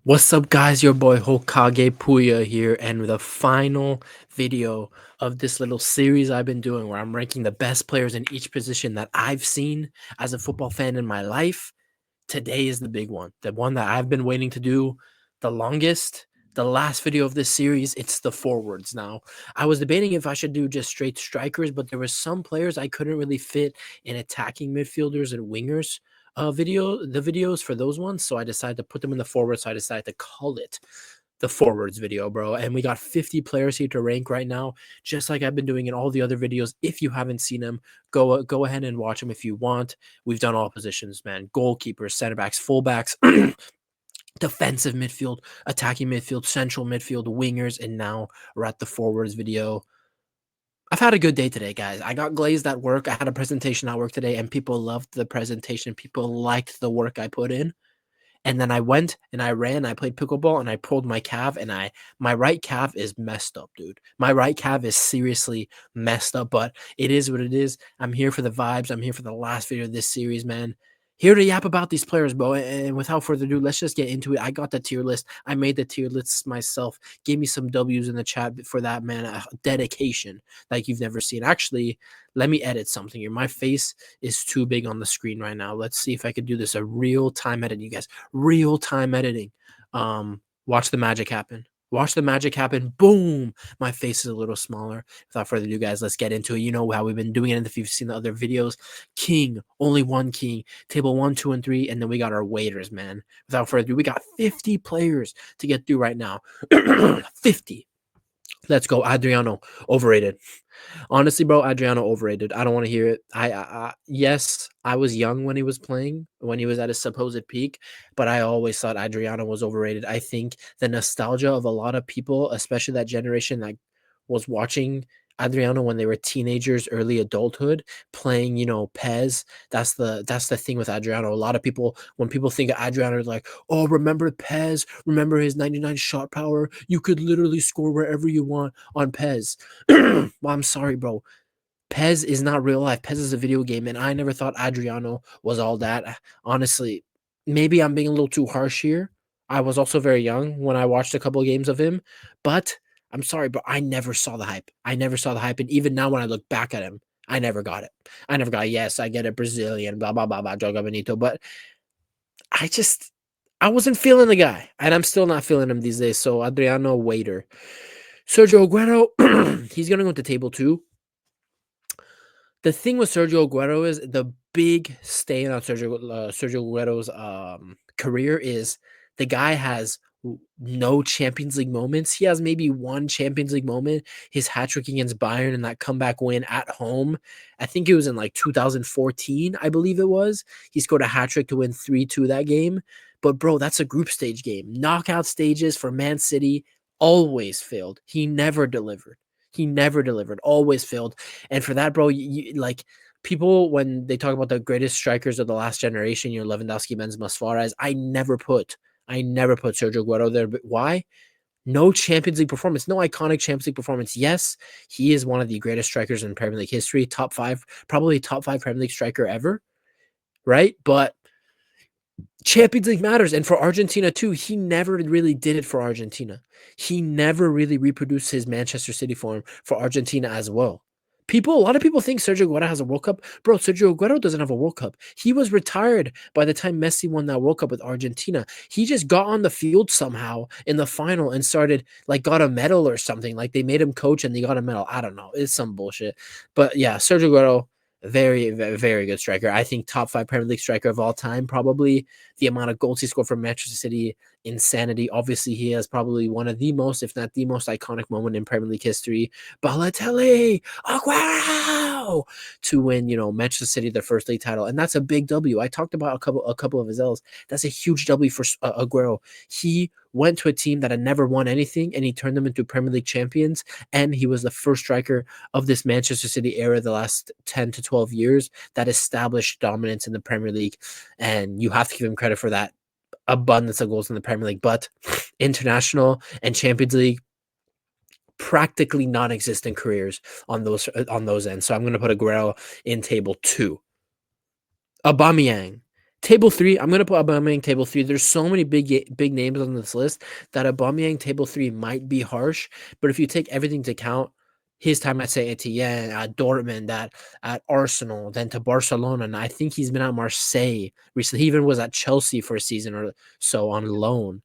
What's up, guys? Your boy Hokage Puya here, and the final video of this little series I've been doing where I'm ranking the best players in each position that I've seen as a football fan in my life. Today is the big one, the one that I've been waiting to do the longest. The last video of this series, it's the forwards. Now, I was debating if I should do just straight strikers, but there were some players I couldn't really fit in attacking midfielders and wingers videos for those ones, so I decided to put them in the forward. So I decided to call it the forwards video, bro. And we got 50 players here to rank right now, just like I've been doing in all the other videos. If you haven't seen them, go ahead and watch them if you want. We've done all positions, man. Goalkeepers, center backs, fullbacks, defensive midfield, attacking midfield, central midfield, wingers, and now we're at the forwards video. I've had a good day today, guys. I got glazed at work. I had a presentation at work today, and people loved the presentation. People liked the work I put in. And then I went and I ran. I played pickleball and I pulled my calf, and my right calf is messed up, dude. My right calf is seriously messed up, but it is what it is. I'm here for the vibes. I'm here for the last video of this series, man. Here to yap about these players, bro. And without further ado, let's just get into it. I got the tier list. I made the tier lists myself. Gave me some W's in the chat for that, man. Dedication like you've never seen. Actually, let me edit something here. My face is too big on the screen right now. Let's see if I could do this a real-time edit, you guys. Real-time editing. Watch the magic happen. Watch the magic happen. Boom. My face is a little smaller. Without further ado, guys, let's get into it. You know how we've been doing it if you've seen the other videos. King, only one king. Table 1, 2, and 3. And then we got our waiters, man. Without further ado, we got 50 players to get through right now. 50. Let's go. Adriano, overrated. Honestly, bro, Adriano overrated. I don't want to hear it. Yes, I was young when he was playing, when he was at his supposed peak, but I always thought Adriano was overrated. I think the nostalgia of a lot of people, especially that generation that was watching Adriano when they were teenagers, early adulthood, playing, Pez. That's the thing with Adriano. A lot of people, when people think of Adriano, are like, oh, remember Pez? Remember his 99 shot power? You could literally score wherever you want on Pez. Well, I'm sorry, bro. Pez is not real life. Pez is a video game, and I never thought Adriano was all that. Honestly, maybe I'm being a little too harsh here. I was also very young when I watched a couple of games of him, but I'm sorry, but I never saw the hype. I never saw the hype, and even now when I look back at him, I never got it. I never got, yes, I get it, Brazilian, blah, blah, blah, blah, Joga Bonito, but I wasn't feeling the guy, and I'm still not feeling him these days, so Adriano, waiter. Sergio Aguero, he's going to go to table 2. The thing with Sergio Aguero is the big stain on Sergio Aguero's career is the guy has no Champions League moments. He has maybe one Champions League moment, his hat trick against Bayern and that comeback win at home. I think it was in like 2014, I believe it was. He scored a hat trick to win 3-2 that game. But bro, that's a group stage game. Knockout stages for Man City always failed. He never delivered. He never delivered, always failed. And for that, bro, like people, when they talk about the greatest strikers of the last generation, Lewandowski, Benzema, Suarez, I never put Sergio Aguero there. But why? No Champions League performance, no iconic Champions League performance. Yes, he is one of the greatest strikers in Premier League history, top 5, probably top 5 Premier League striker ever, right? But Champions League matters, and for Argentina too, he never really did it for Argentina. He never really reproduced his Manchester City form for Argentina as well. A lot of people think Sergio Aguero has a World Cup. Bro, Sergio Aguero doesn't have a World Cup. He was retired by the time Messi won that World Cup with Argentina. He just got on the field somehow in the final and started, got a medal or something. Like, they made him coach and they got a medal. I don't know. It's some bullshit. But yeah, Sergio Aguero, very, very, very good striker. I think top 5 Premier League striker of all time. Probably the amount of goals he scored for Manchester City, insanity. Obviously, he has probably one of the most, if not the most iconic moment in Premier League history. Balotelli, Aguero, to win, Manchester City their first league title, and that's a big W. I talked about a couple of his L's. That's a huge W for Aguero. He went to a team that had never won anything, and he turned them into Premier League champions, and he was the first striker of this Manchester City era, the last 10 to 12 years, that established dominance in the Premier League, and you have to give him credit for that abundance of goals in the Premier League. But international and Champions League, practically non-existent careers on those ends. So I'm going to put Aguero in table 2. Aubameyang, Table 3, I'm gonna put Aubameyang table 3. There's so many big names on this list that Aubameyang table 3 might be harsh, but if you take everything to count, his time at Saint Etienne, at Dortmund, at Arsenal, then to Barcelona, and I think he's been at Marseille recently. He even was at Chelsea for a season or so on loan.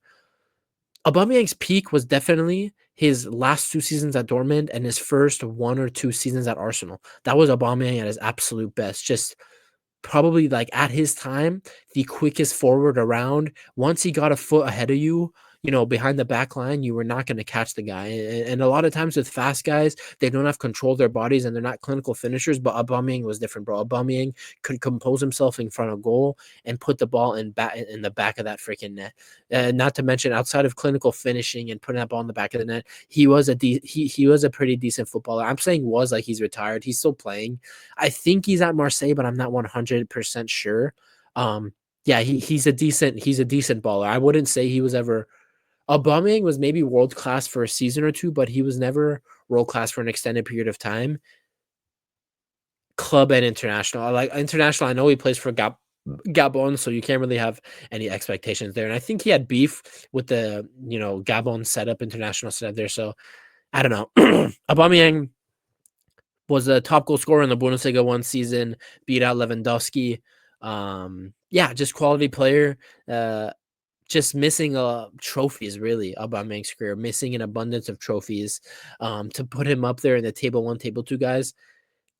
Aubameyang's peak was definitely his last 2 seasons at Dortmund and his first 1 or 2 seasons at Arsenal. That was Aubameyang at his absolute best. Just probably, like, at his time, the quickest forward around. Once he got a foot ahead of you, behind the back line, you were not gonna catch the guy, and a lot of times with fast guys, they don't have control of their bodies, and they're not clinical finishers, but Aubameyang was different, bro. Aubameyang could compose himself in front of goal and put the ball in the back of that freaking net. Not to mention, outside of clinical finishing and putting that ball in the back of the net, he was a pretty decent footballer. I'm saying was, like, he's retired. He's still playing. I think he's at Marseille, but I'm not 100% sure. Yeah, he's a decent baller. I wouldn't say he was ever. Aubameyang was maybe world class for a season or two, but he was never world class for an extended period of time. Club and international. Like international, I know he plays for Gabon, so you can't really have any expectations there. And I think he had beef with the Gabon setup, international setup there. So I don't know. Aubameyang was a top goal scorer in the Bundesliga one season, beat out Lewandowski. Yeah, just quality player. Just missing trophies, really. Aubameyang's career, missing an abundance of trophies. To put him up there in the table 1, table 2 guys.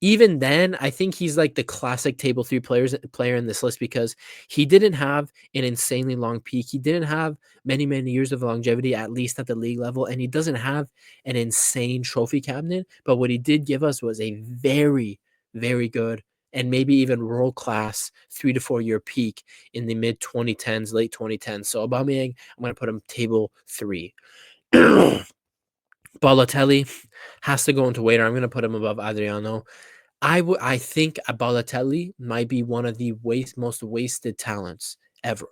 Even then, I think he's like the classic table 3 player in this list because he didn't have an insanely long peak. He didn't have many, many years of longevity, at least at the league level, and he doesn't have an insane trophy cabinet. But what he did give us was a very, very good and maybe even world class 3 to 4 year peak in the mid 2010s, late 2010s. So Aubameyang, I'm going to put him table 3. Balotelli has to go into waiter. I'm going to put him above Adriano. I think Balotelli might be one of the most wasted talents ever.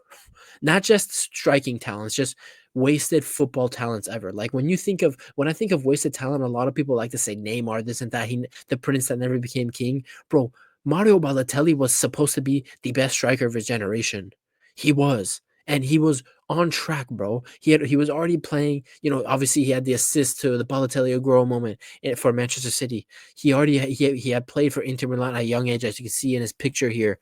Not just striking talents, just wasted football talents ever. Like when I think of wasted talent, a lot of people like to say Neymar, this and that. The prince that never became king. Bro, Mario Balotelli was supposed to be the best striker of his generation. He was. And he was on track, bro. He was already playing, obviously he had the assist to the Balotelli Aguero moment for Manchester City. He had played for Inter Milan at a young age, as you can see in his picture here.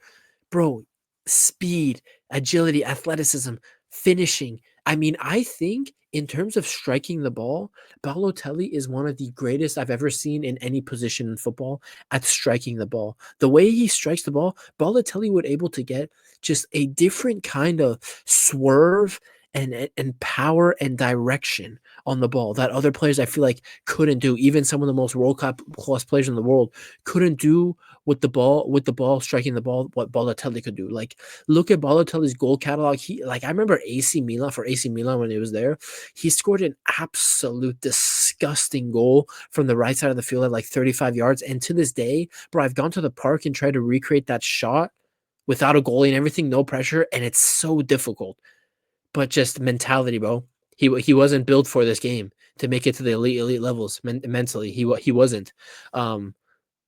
Bro, speed, agility, athleticism, finishing. I mean, I think in terms of striking the ball, Balotelli is one of the greatest I've ever seen in any position in football at striking the ball. The way he strikes the ball, Balotelli would able to get just a different kind of swerve and power and direction on the ball that other players I feel like couldn't do. Even some of the most world class players in the world couldn't do with the ball striking the ball what Balotelli could do. Like look at Balotelli's goal catalog. I remember AC Milan when he was there, he scored an absolute disgusting goal from the right side of the field at like 35 yards. And to this day, bro, I've gone to the park and tried to recreate that shot without a goalie and everything, no pressure, and it's so difficult. But just mentality, bro. He wasn't built for this game to make it to the elite levels mentally. He wasn't. And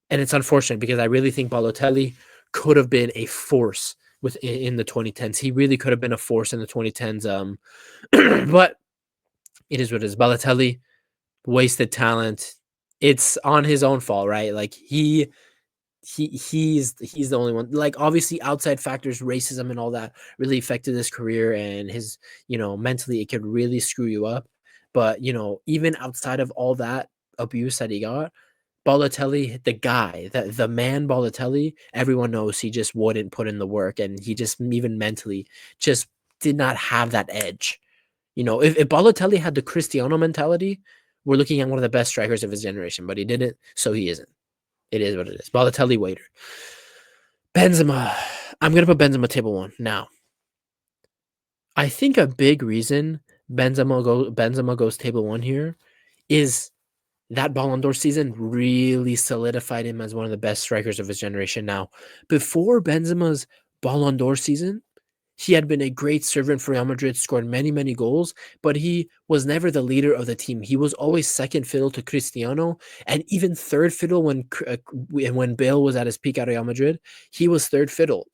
it's unfortunate because I really think Balotelli could have been a force in the 2010s. He really could have been a force in the 2010s. But it is what it is. Balotelli, wasted talent. It's on his own fault, right? Like he's the only one. Like obviously outside factors, racism and all that really affected his career and his, mentally it could really screw you up. But even outside of all that abuse that he got, Balotelli, the man Balotelli, everyone knows he just wouldn't put in the work and he just even mentally just did not have that edge. If Balotelli had the Cristiano mentality, we're looking at one of the best strikers of his generation, but he didn't, so he isn't. It is what it is. Balotelli waiter. Benzema. I'm gonna put Benzema table 1. Now, I think a big reason Benzema goes table 1 here is that Ballon d'Or season really solidified him as one of the best strikers of his generation. Now, before Benzema's Ballon d'Or season, he had been a great servant for Real Madrid, scored many, many goals, but he was never the leader of the team. He was always second fiddle to Cristiano, and even third fiddle when Bale was at his peak at Real Madrid. He was third fiddle.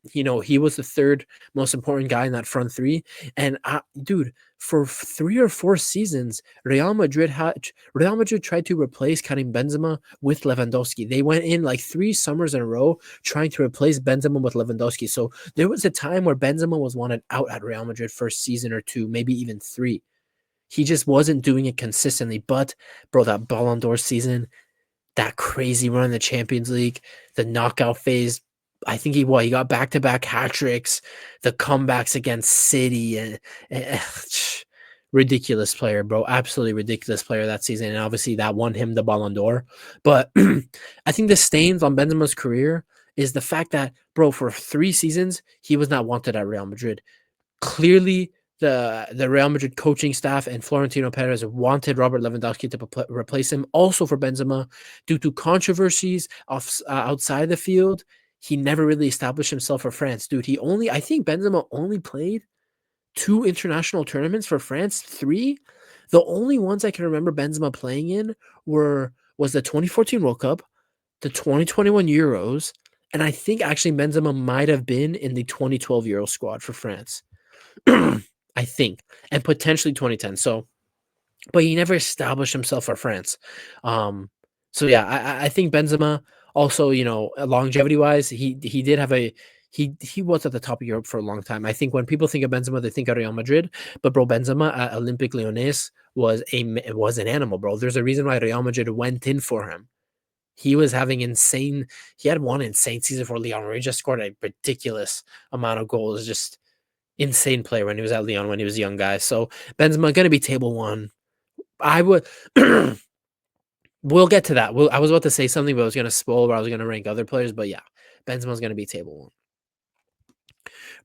he was the third most important guy in that front three. And dude, for 3 or 4 seasons, Real Madrid tried to replace Karim Benzema with Lewandowski. They went in like 3 summers in a row trying to replace Benzema with Lewandowski. So there was a time where Benzema was wanted out at Real Madrid for a season or two, maybe even 3. He just wasn't doing it consistently. But bro, that Ballon d'Or season, that crazy run in the Champions League, the knockout phase. I think he got back-to-back hat tricks, the comebacks against City, and ridiculous player, bro. Absolutely ridiculous player that season, and obviously that won him the Ballon d'Or. But I think the stains on Benzema's career is the fact that, bro, for 3 seasons he was not wanted at Real Madrid. Clearly, the Real Madrid coaching staff and Florentino Perez wanted Robert Lewandowski to replace him. Also for Benzema, due to controversies outside the field, he never really established himself for France. Dude, I think Benzema only played 2 international tournaments for France, 3. The only ones I can remember Benzema playing in was the 2014 World Cup, the 2021 Euros, and I think actually Benzema might have been in the 2012 Euro squad for France. I think, and potentially 2010. So, but he never established himself for France. So yeah, I think Benzema also, longevity wise, he did have he was at the top of Europe for a long time. I think when people think of Benzema, they think of Real Madrid, but bro, Benzema at Olympique Lyonnais was an animal, bro. There's a reason why Real Madrid went in for him. He had one insane season for Lyon where he just scored a ridiculous amount of goals. Just insane player when he was at Lyon when he was a young guy. So Benzema gonna be table 1. I would we'll get to that. I was about to say something, but I was gonna spoil where I was gonna rank other players. But yeah, Benzema's gonna be table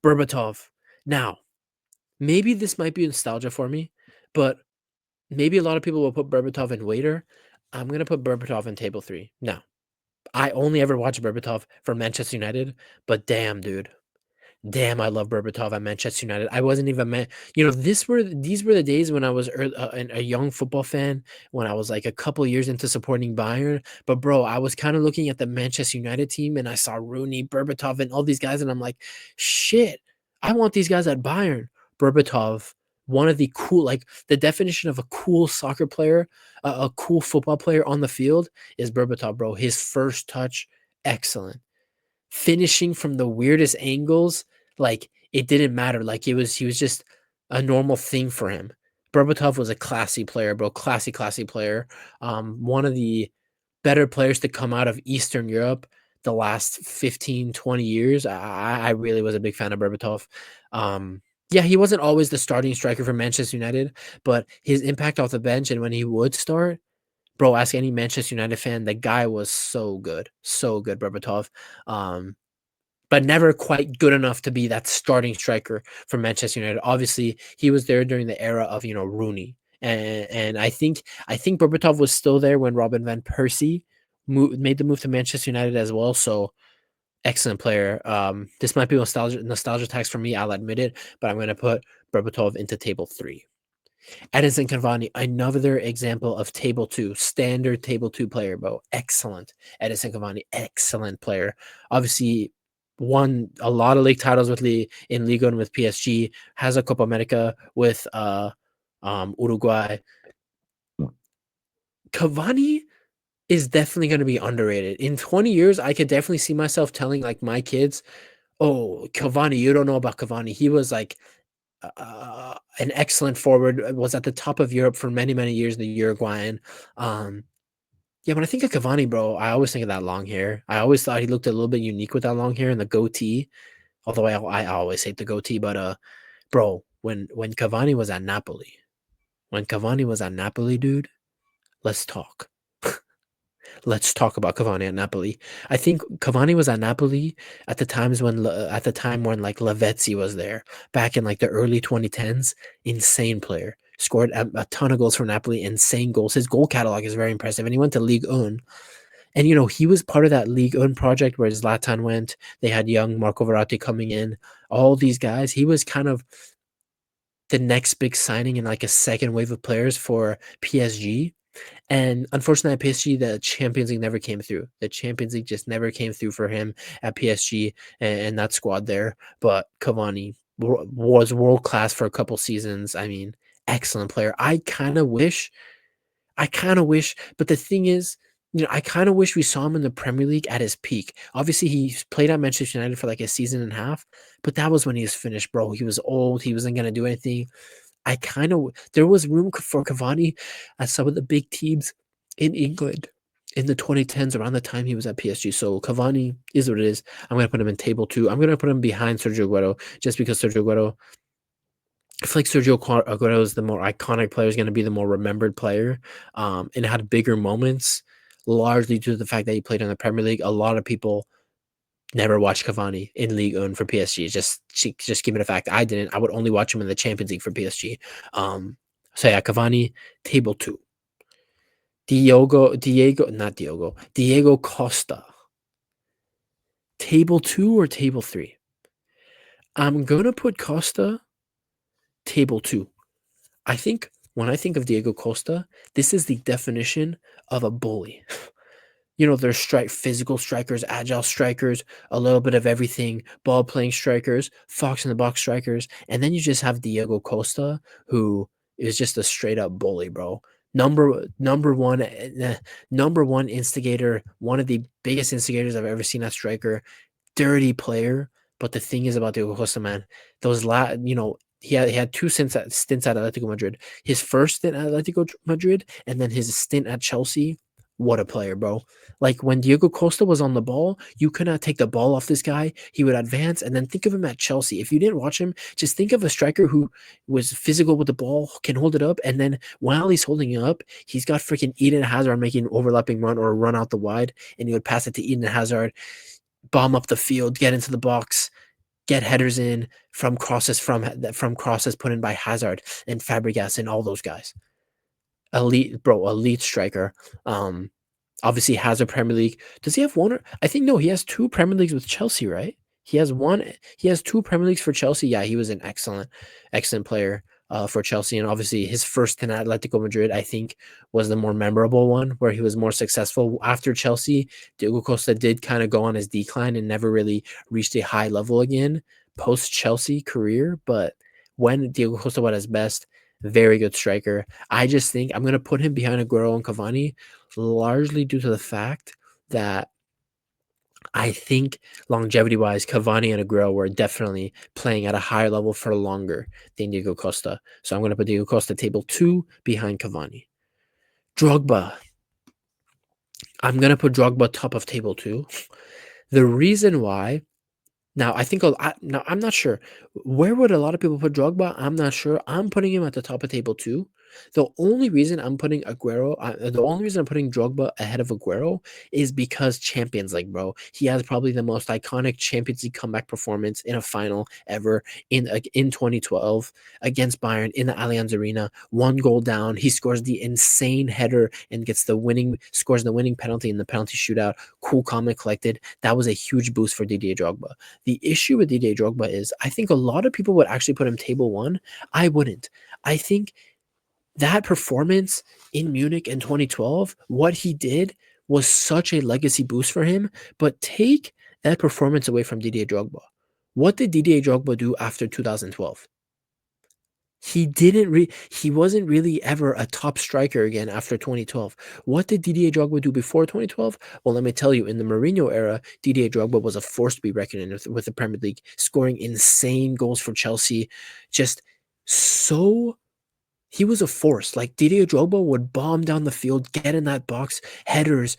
1. Berbatov. Now, maybe this might be nostalgia for me, but maybe a lot of people will put Berbatov in waiter. I'm gonna put Berbatov in table 3. Now, I only ever watched Berbatov for Manchester United, but damn, dude. Damn, I love Berbatov at Manchester United. I wasn't even these were the days when I was a young football fan, when I was like a couple years into supporting Bayern. But bro, I was kind of looking at the Manchester United team and I saw Rooney, Berbatov, and all these guys, and I'm like, shit, I want these guys at Bayern. Berbatov, one of the cool, like the definition of a cool soccer player, a cool football player on the field is Berbatov, bro. His first touch, excellent. Finishing from the weirdest angles, like it didn't matter. Like he was just a normal thing for him. Berbatov was a classy player, bro. Classy player. One of the better players to come out of Eastern Europe the last 15, 20 years. I really was a big fan of Berbatov. Yeah, he wasn't always the starting striker for Manchester United, but his impact off the bench and when he would start, bro, ask any Manchester United fan, the guy was so good, Berbatov. But never quite good enough to be that starting striker for Manchester United. Obviously, he was there during the era of Rooney, and I think Berbatov was still there when Robin van Persie made the move to Manchester United as well. So excellent player. This might be nostalgia tax for me, I'll admit it, but I'm going to put Berbatov into table 3. Edinson Cavani, another example of table 2, standard table 2 player, bro. Excellent. Edinson Cavani, excellent player. Obviously, won a lot of league titles in Liga and with PSG, has a Copa America with Uruguay. Cavani is definitely going to be underrated. In 20 years, I could definitely see myself telling like my kids, oh, Cavani, you don't know about Cavani. He was like an excellent forward, was at the top of Europe for many, many years, the Uruguayan. Yeah, when I think of Cavani, bro, I always think of that long hair. I always thought he looked a little bit unique with that long hair and the goatee. Although I always hate the goatee, but bro, when Cavani was at Napoli, dude, let's talk. Let's talk about Cavani at Napoli. I think Cavani was at Napoli at the time when like Lavezzi was there back in like the early 2010s. Insane player, scored a ton of goals for Napoli. Insane goals. His goal catalog is very impressive, and he went to Ligue 1. And he was part of that Ligue 1 project where Zlatan went. They had young Marco Verratti coming in. All these guys. He was kind of the next big signing in like a second wave of players for PSG. And unfortunately at PSG, the Champions League never came through. The Champions League just never came through for him at PSG and that squad there. But Cavani was world class for a couple seasons. I mean, excellent player. I kind of wish, but the thing is, I kind of wish we saw him in the Premier League at his peak. Obviously, he played at Manchester United for like a season and a half, but that was when he was finished, bro. He was old. He wasn't gonna do anything. There was room for Cavani at some of the big teams in England in the 2010s around the time he was at PSG. So Cavani is what it is. I'm gonna put him in table 2. I'm gonna put him behind Sergio Aguero just because Sergio Aguero. I feel like Aguero is the more iconic player, is going to be the more remembered player, and had bigger moments, largely due to the fact that he played in the Premier League. A lot of people never watched Cavani in Ligue 1 for PSG. Just give it a fact. I didn't. I would only watch him in the Champions League for PSG. So yeah, Cavani, table 2. Diego Costa, table 2 or table 3? I'm gonna put Costa table 2. I think when I think of Diego Costa, this is the definition of a bully. There's physical strikers, agile strikers, a little bit of everything, ball playing strikers, fox in the box strikers, and then you just have Diego Costa, who is just a straight up bully, bro. Number one instigator, one of the biggest instigators I've ever seen at striker, dirty player. But the thing is about Diego Costa, man, he had 2 stints at Atletico Madrid. His first stint at Atletico Madrid and then his stint at Chelsea. What a player, bro. Like when Diego Costa was on the ball, you could not take the ball off this guy. He would advance. And then think of him at Chelsea. If you didn't watch him, just think of a striker who was physical with the ball, can hold it up. And then while he's holding it up, he's got freaking Eden Hazard making an overlapping run or a run out the wide. And he would pass it to Eden Hazard, bomb up the field, get into the box, get headers in from crosses put in by Hazard and Fabregas and all those guys. Elite striker. Obviously has a Premier League. Does he have one? I think no. He has 2 Premier Leagues with Chelsea, right? He has 2 Premier Leagues for Chelsea. Yeah, he was an excellent player for Chelsea, and obviously his first in Atletico Madrid, I think, was the more memorable one, where he was more successful. After Chelsea, Diego Costa did kind of go on his decline and never really reached a high level again post Chelsea career. But when Diego Costa was at his best, very good striker. I just think I'm going to put him behind Aguero and Cavani, largely due to the fact that I think longevity-wise, Cavani and Aguero were definitely playing at a higher level for longer than Diego Costa. So I'm going to put Diego Costa table 2 behind Cavani. Drogba. I'm going to put Drogba top of table 2. The reason why, now I'm not sure. Where would a lot of people put Drogba? I'm not sure. I'm putting him at the top of table 2. The only reason I'm putting Drogba ahead of Aguero is because Champions League, bro. He has probably the most iconic Champions League comeback performance in a final ever in 2012 against Bayern in the Allianz Arena. 1 goal down, he scores the insane header and scores the winning penalty in the penalty shootout. Cool, calm, and collected. That was a huge boost for Didier Drogba. The issue with Didier Drogba is I think a lot of people would actually put him table 1. I wouldn't. I think that performance in Munich in 2012, what he did was such a legacy boost for him. But take that performance away from Didier Drogba. What did Didier Drogba do after 2012? He wasn't really ever a top striker again after 2012. What did Didier Drogba do before 2012? Well, let me tell you, in the Mourinho era, Didier Drogba was a force to be reckoned with the Premier League, scoring insane goals for Chelsea. He was a force. Like Didier Drogba would bomb down the field, get in that box, headers,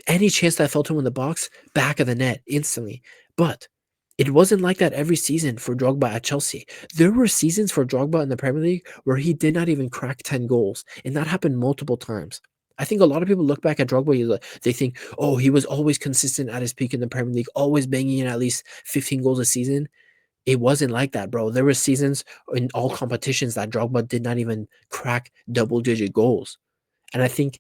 any chance that fell to him in the box, back of the net instantly. But it wasn't like that every season for Drogba at Chelsea. There were seasons for Drogba in the Premier League where he did not even crack 10 goals, and that happened multiple times. I think a lot of people look back at Drogba, they think, oh, he was always consistent at his peak in the Premier League, always banging in at least 15 goals a season. It wasn't like that, bro. There were seasons in all competitions that Drogba did not even crack double-digit goals. And I think,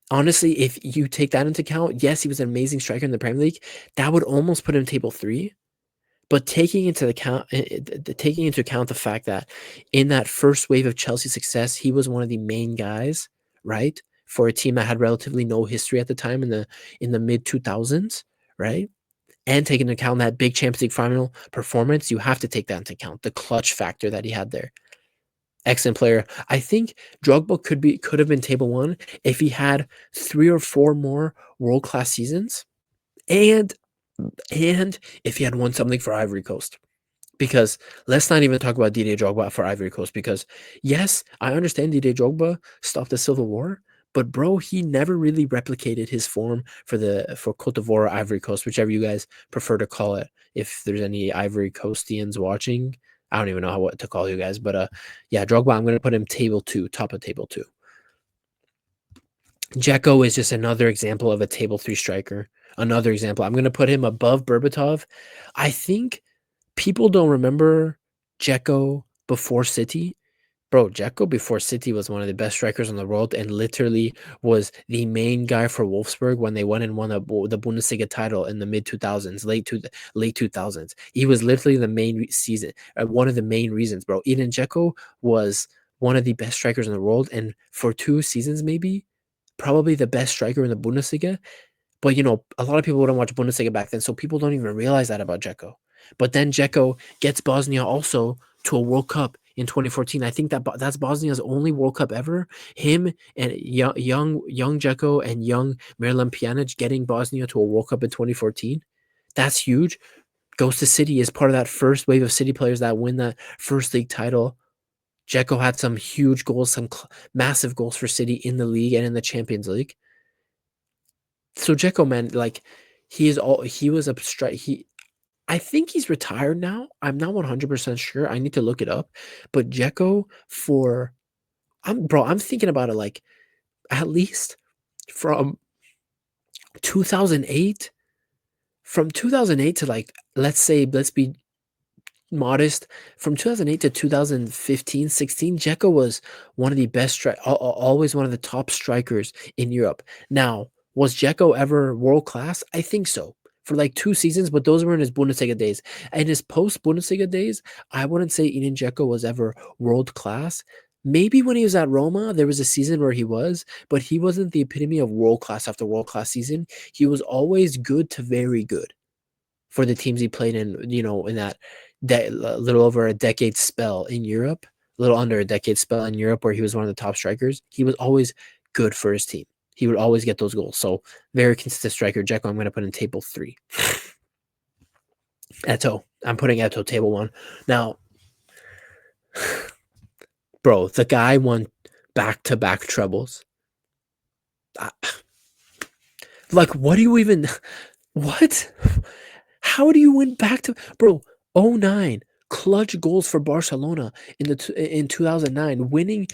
honestly, if you take that into account, yes, he was an amazing striker in the Premier League. That would almost put him table 3. But taking into account the fact that in that first wave of Chelsea success, he was one of the main guys, right? For a team that had relatively no history at the time in the mid 2000s, right? And taking into account that big Champions League final performance, you have to take that into account, the clutch factor that he had there. Excellent player. I think Drogba could have been table one if he had 3 or 4 more world-class seasons, and if he had won something for Ivory Coast. Because let's not even talk about Didier Drogba for Ivory Coast, because yes, I understand Didier Drogba stopped the Civil War, but bro, he never really replicated his form for Cote d'Ivoire or Ivory Coast, whichever you guys prefer to call it. If there's any Ivory Coastians watching, I don't even know what to call you guys, but yeah, Drogba, I'm gonna put him table 2, top of table 2. Dzeko is just another example of a table 3 striker. Another example. I'm gonna put him above Berbatov. I think people don't remember Dzeko before City. Bro, Dzeko before City was one of the best strikers in the world and literally was the main guy for Wolfsburg when they went and won the Bundesliga title in the mid 2000s, late 2000s. He was literally the main season, one of the main reasons, bro. Edin Dzeko was one of the best strikers in the world, and for 2 seasons maybe, probably the best striker in the Bundesliga. But, a lot of people wouldn't watch Bundesliga back then, so people don't even realize that about Dzeko. But then Dzeko gets Bosnia also to a World Cup in 2014. I think that's Bosnia's only World Cup ever. Him and young Dzeko and young Miralem Pjanic getting Bosnia to a World Cup in 2014. That's huge. Goes to City as part of that first wave of City players that win that first league title. Dzeko had some huge goals, some massive goals for City in the league and in the Champions League. So Dzeko, man, like he was a I think he's retired now. I'm not 100% sure. I need to look it up. But Dzeko I'm thinking about it like at least from 2008 to like let's be modest, from 2008 to 2015, 16, Dzeko was one of the best always one of the top strikers in Europe. Now, was Dzeko ever world class? I think so. For like 2 seasons, but those were in his Bundesliga days. In his post Bundesliga days, I wouldn't say Edin Dzeko was ever world class. Maybe when he was at Roma, there was a season where he was, but he wasn't the epitome of world class after world class season. He was always good to very good for the teams he played in, in that little over a decade spell in Europe, a little under a decade spell in Europe where he was one of the top strikers. He was always good for his team. He would always get those goals. So very consistent striker. Dzeko, I'm going to put in table 3. Eto'o. I'm putting Eto'o table 1. Now, bro, the guy won back-to-back trebles. Like, what do you even... What? How do you win back to... Bro, 09, clutch goals for Barcelona in 2009, winning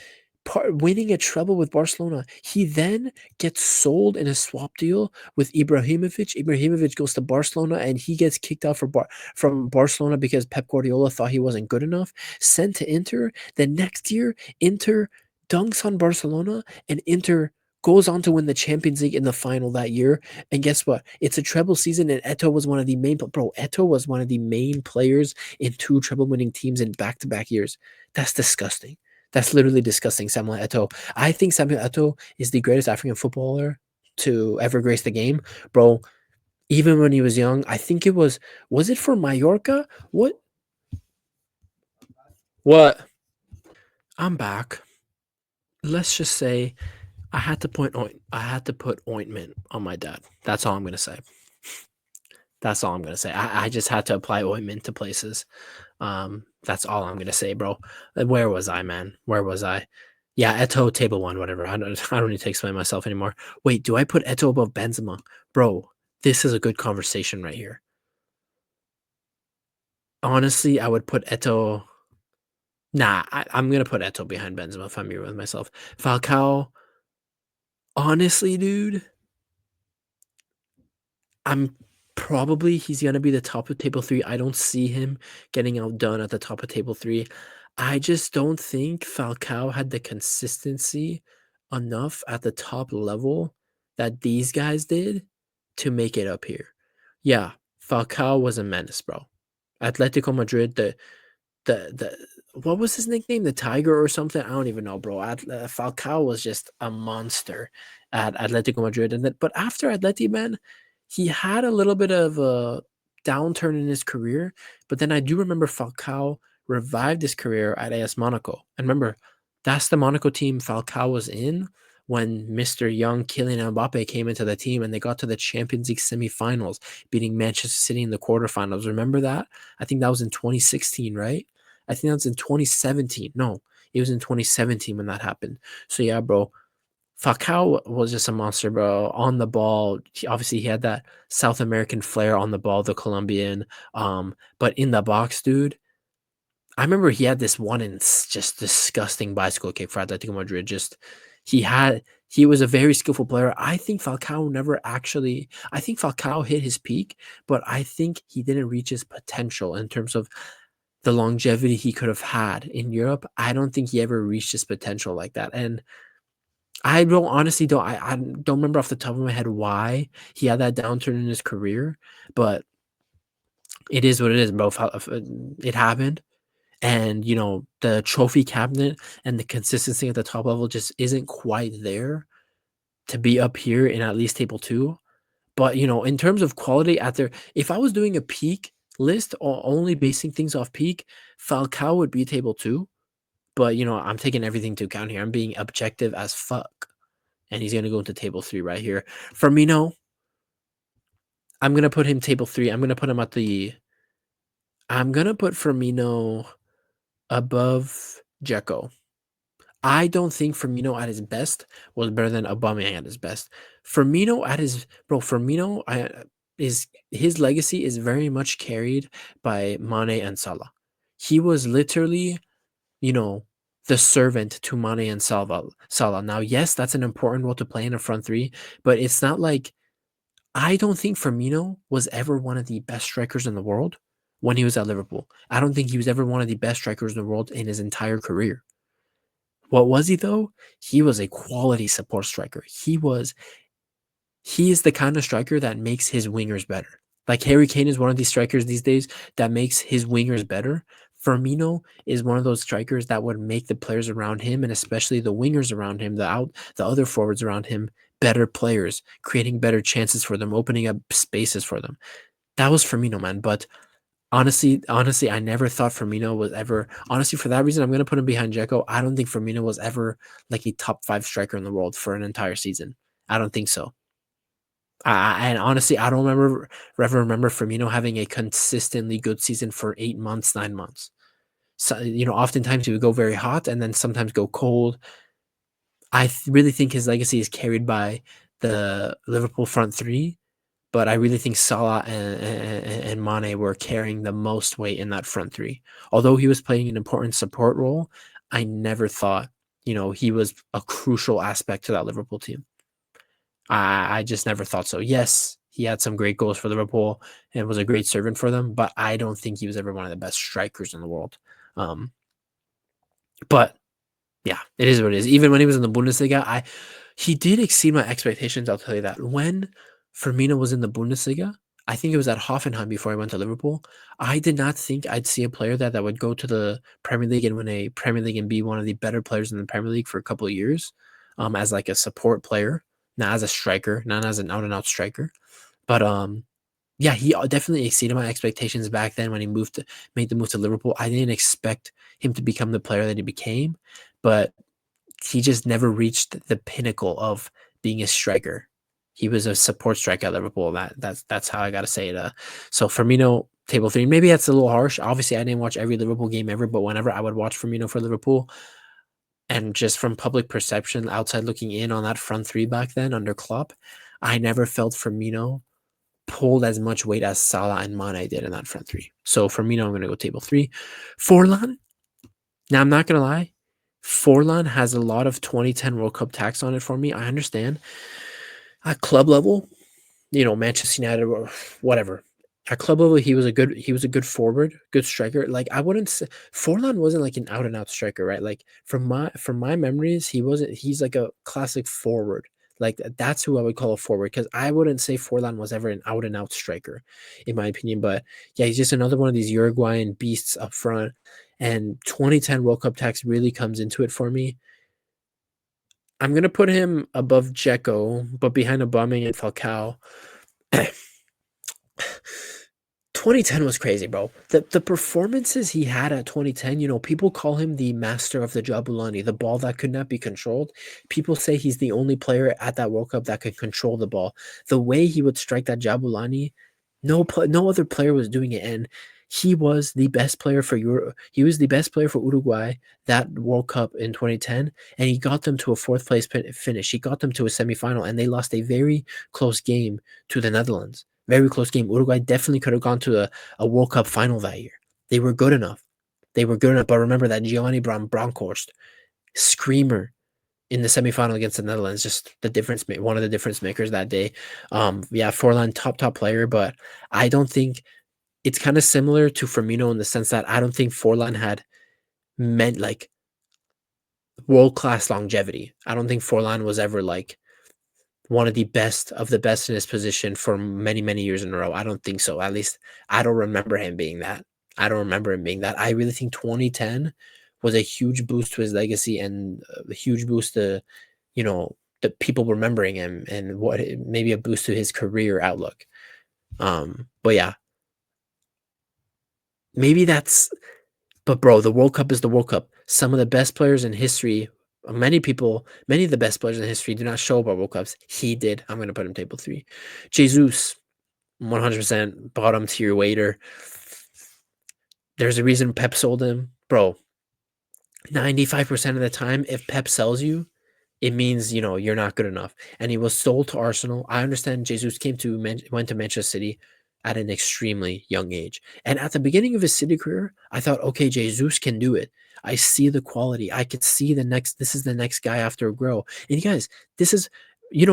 a treble with Barcelona. He then gets sold in a swap deal with Ibrahimovic. Ibrahimovic goes to Barcelona and he gets kicked out from Barcelona because Pep Guardiola thought he wasn't good enough. Sent to Inter. The next year, Inter dunks on Barcelona and Inter goes on to win the Champions League in the final that year. And guess what? It's a treble season, and Eto'o was one of the main... Bro, Eto'o was one of the main players in 2 treble-winning teams in back-to-back years. That's disgusting. That's literally disgusting, Samuel Eto'o. I think Samuel Eto'o is the greatest African footballer to ever grace the game. Bro, even when he was young, I think it was it for Mallorca? What? What? I'm back. Let's just say I had to put ointment on my dad. That's all I'm gonna say. That's all I'm gonna say. I just had to apply ointment to places. That's all I'm gonna say, bro. Where was I, man? Where was I? Yeah, Eto'o table 1, whatever. I don't need to explain myself anymore. Wait, do I put Eto'o above Benzema? Bro, this is a good conversation right here. Honestly, I would put Eto'o... Nah, I'm gonna put Eto'o behind Benzema if I'm here with myself. Falcao, honestly, dude, he's gonna be the top of table 3. I don't see him getting outdone at the top of table 3. I just don't think Falcao had the consistency enough at the top level that these guys did to make it up here. Yeah, Falcao was a menace, bro. Atletico Madrid, the what was his nickname? The Tiger or something? I don't even know, bro. Falcao was just a monster at Atletico Madrid, and then but after Atleti, man, he had a little bit of a downturn in his career. But then I do remember Falcao revived his career at AS Monaco, and remember that's the Monaco team Falcao was in when Mr. Young Kylian Mbappe came into the team, and they got to the Champions League semifinals, beating Manchester City in the quarterfinals. Remember that? I think that was in 2016, right? I think that's in 2017. No, it was in 2017 when that happened. So yeah, bro, Falcao was just a monster, bro. On the ball, obviously he had that South American flair on the ball, the Colombian. But in the box, dude, I remember he had this one and just disgusting bicycle kick for Atletico Madrid. He had he was a very skillful player. I think Falcao never actually. I think Falcao hit his peak, but I think he didn't reach his potential in terms of the longevity he could have had in Europe. I don't think he ever reached his potential like that. And I don't honestly don't I don't remember off the top of my head why he had that downturn in his career, but it is what it is, bro. It happened. And the trophy cabinet and the consistency at the top level just isn't quite there to be up here in at least table two. But in terms of quality at their if I was doing a peak list or only basing things off peak, Falcao would be table two. But I'm taking everything into account here. I'm being objective as fuck. And he's gonna go into table three right here. Firmino, I'm gonna put him table three. I'm gonna put Firmino above Dzeko. I don't think Firmino at his best was better than Aubameyang at his best. Firmino is his legacy is very much carried by Mane and Salah. He was literally, you know, the servant to Mane and Salah. Now, yes, that's an important role to play in a front three, but it's not like I don't think Firmino was ever one of the best strikers in the world when he was at Liverpool. I don't think he was ever one of the best strikers in the world in his entire career. What was he though? He was a quality support striker. He is the kind of striker that makes his wingers better. Like Harry Kane is one of these strikers these days that makes his wingers better. Firmino is one of those strikers that would make the players around him and especially the wingers around him, the other forwards around him, better players, creating better chances for them, opening up spaces for them. That was Firmino, man. But honestly, I never thought Firmino was ever. Honestly, for that reason, I'm gonna put him behind Dzeko. I don't think Firmino was ever like a top five striker in the world for an entire season. I don't think so. And honestly, I don't ever remember Firmino having a consistently good season for 8 months, 9 months. So oftentimes he would go very hot and then sometimes go cold. I really think his legacy is carried by the Liverpool front three, but I really think Salah and Mane were carrying the most weight in that front three. Although he was playing an important support role, I never thought, he was a crucial aspect to that Liverpool team. I just never thought so. Yes, he had some great goals for Liverpool and was a great servant for them, but I don't think he was ever one of the best strikers in the world. But yeah, it is what it is. Even when he was in the Bundesliga, he did exceed my expectations. I'll tell you that. When Firmino was in the Bundesliga, I think it was at Hoffenheim before I went to Liverpool. I did not think I'd see a player that would go to the Premier League and win a Premier League and be one of the better players in the Premier League for a couple of years, as like a support player, not as a striker, not as an out and out striker. But yeah, he definitely exceeded my expectations back then when he made the move to Liverpool. I didn't expect him to become the player that he became, but he just never reached the pinnacle of being a striker. He was a support striker at Liverpool. That's how I gotta say it. So Firmino, table three. Maybe that's a little harsh. Obviously, I didn't watch every Liverpool game ever, but whenever I would watch Firmino for Liverpool, and just from public perception, outside looking in on that front three back then under Klopp, I never felt Firmino pulled as much weight as Salah and Mane did in that front three. So Firmino, I'm gonna go table three. Forlan. Now I'm not gonna lie. Forlan has a lot of 2010 World Cup tax on it for me. I understand. At club level, Manchester United or whatever. At club level, he was a good forward, good striker. Like I wouldn't say Forlan wasn't like an out and out striker, right? Like from my memories, he's like a classic forward. Like that's who I would call a forward because I wouldn't say Forlan was ever an out and out striker, in my opinion. But yeah, he's just another one of these Uruguayan beasts up front. and 2010 World Cup tax really comes into it for me. I'm gonna put him above Dzeko, but behind Aubameyang and Falcao. 2010 was crazy, bro. The performances he had at 2010, people call him the master of the Jabulani, the ball that could not be controlled. People say he's the only player at that World Cup that could control the ball. The way he would strike that Jabulani, no other player was doing it, and he was the best player for He was the best player for Uruguay that World Cup in 2010, and he got them to a fourth place finish. He got them to a semifinal, and they lost a very close game to the Netherlands. Very close game. Uruguay definitely could have gone to a World Cup final that year. They were good enough. They were good enough. But remember that Giovanni Bronkhorst, screamer in the semifinal against the Netherlands, just one of the difference makers that day. Yeah, Forlan, top player, but I don't think it's kind of similar to Firmino in the sense that I don't think Forlan had meant like world-class longevity. I don't think Forlan was ever like one of the best in his position for many, many years in a row. I don't think so. At least I don't remember him being that. I don't remember him being that. I really think 2010 was a huge boost to his legacy and a huge boost to, the people remembering him and maybe a boost to his career outlook. But yeah, maybe but bro, the World Cup is the World Cup. Some of the best players in history, many of the best players in history do not show up at World Cups. He did. I'm going to put him table 3. Jesus, 100% bottom tier waiter. There's a reason Pep sold him. Bro, 95% of the time, if Pep sells you, it means, you're not good enough. And he was sold to Arsenal. I understand Jesus went to Manchester City at an extremely young age. And at the beginning of his City career, I thought, okay, Jesus can do it. I see the quality. I could see this is the next guy after Aguero. And you guys, this is,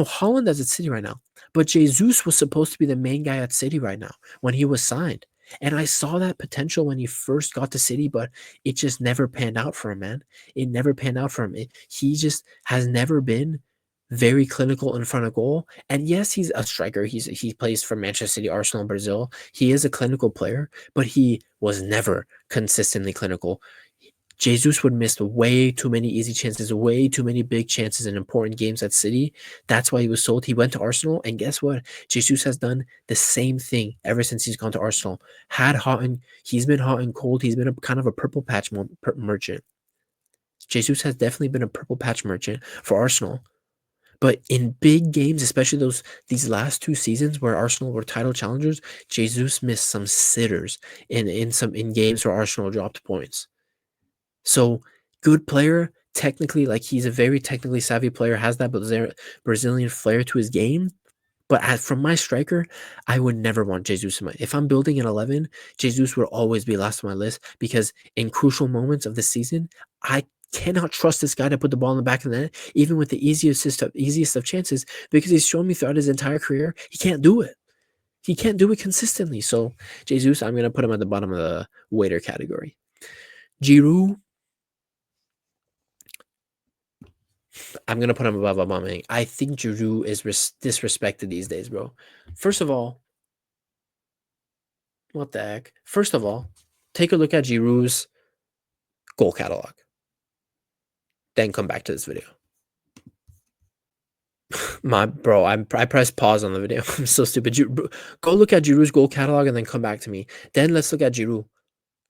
Holland is at City right now. But Jesus was supposed to be the main guy at City right now when he was signed. And I saw that potential when he first got to City, but it just never panned out for him, man. It never panned out for him. He just has never been very clinical in front of goal. And yes, he's a striker. He plays for Manchester City, Arsenal, and Brazil. He is a clinical player, but he was never consistently clinical. Jesus would miss way too many easy chances, way too many big chances in important games at City. That's why he was sold. He went to Arsenal, and guess what? Jesus has done the same thing ever since he's gone to Arsenal. He's been hot and cold. He's been a kind of a purple patch merchant. Jesus has definitely been a purple patch merchant for Arsenal. But in big games, especially these last 2 seasons where Arsenal were title challengers, Jesus missed some sitters in games where Arsenal dropped points. So good player, technically, like he's a very technically savvy player, has that Brazilian flair to his game. But from my striker, I would never want Jesus in if I'm building an 11, Jesus will always be last on my list because in crucial moments of the season, I cannot trust this guy to put the ball in the back of the net, even with the easiest of chances, because he's shown me throughout his entire career he can't do it. He can't do it consistently. So Jesus, I'm going to put him at the bottom of the waiter category. Giroud, I'm going to put him above Aubameyang. I think Giroud is disrespected these days, bro. First of all, what the heck? First of all, take a look at Giroud's goal catalog. Then come back to this video. I pressed pause on the video. I'm so stupid. Go look at Giroud's goal catalog and then come back to me. Then let's look at Giroud.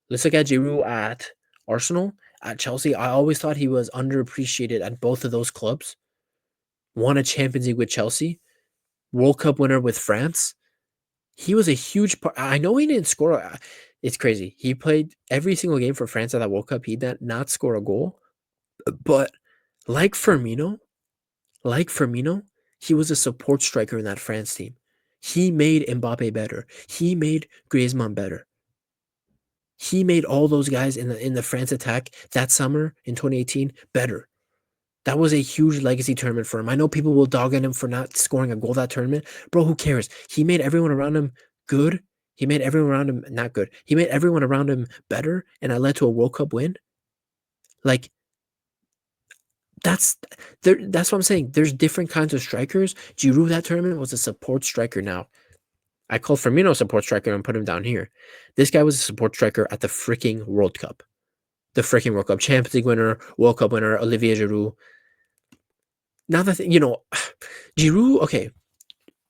Let's look at Giroud at Arsenal, at Chelsea. I always thought he was underappreciated at both of those clubs. Won a Champions League with Chelsea, World Cup winner with France. He was a huge part. I know he didn't score. It's crazy. He played every single game for France at that World Cup. He did not score a goal. But like Firmino, he was a support striker in that France team. He made Mbappe better. He made Griezmann better. He made all those guys in the France attack that summer in 2018 better. That was a huge legacy tournament for him. I know people will dog on him for not scoring a goal that tournament. Bro, who cares? He made everyone around him good. He made everyone around him not good. He made everyone around him better, and that led to a World Cup win. Like, that's what I'm saying. There's different kinds of strikers. Giroud that tournament was a support striker now. I call Firmino a support striker and put him down here. This guy was a support striker at the freaking World Cup. the freaking World Cup. Champions League winner, World Cup winner, Olivier Giroud. Now that Giroud, okay,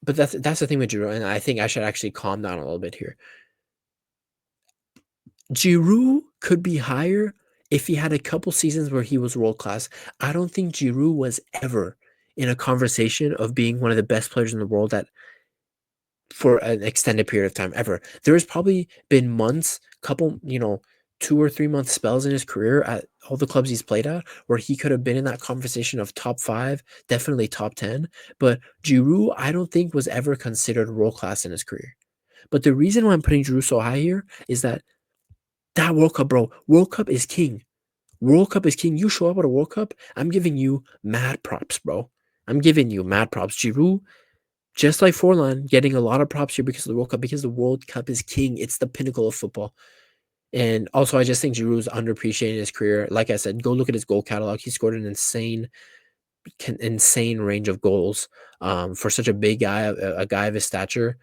but that's the thing with Giroud, and I think I should actually calm down a little bit here. Giroud could be higher if he had a couple seasons where he was world class. I don't think Giroud was ever in a conversation of being one of the best players in the world for an extended period of time ever. There has probably been months, couple, 2 or 3 month spells in his career at all the clubs he's played at where he could have been in that conversation of top 5, definitely top 10. But Giroud, I don't think was ever considered world class in his career. But the reason why I'm putting Giroud so high here is that World Cup, bro. World Cup is king. World Cup is king. You show up at a World Cup, I'm giving you mad props, bro. I'm giving you mad props. Giroud, just like Forlan, getting a lot of props here because of the World Cup, because the World Cup is king. It's the pinnacle of football. And also, I just think Giroud's underappreciated in his career. Like I said, go look at his goal catalog. He scored an insane range of goals for such a big guy, a guy of his stature.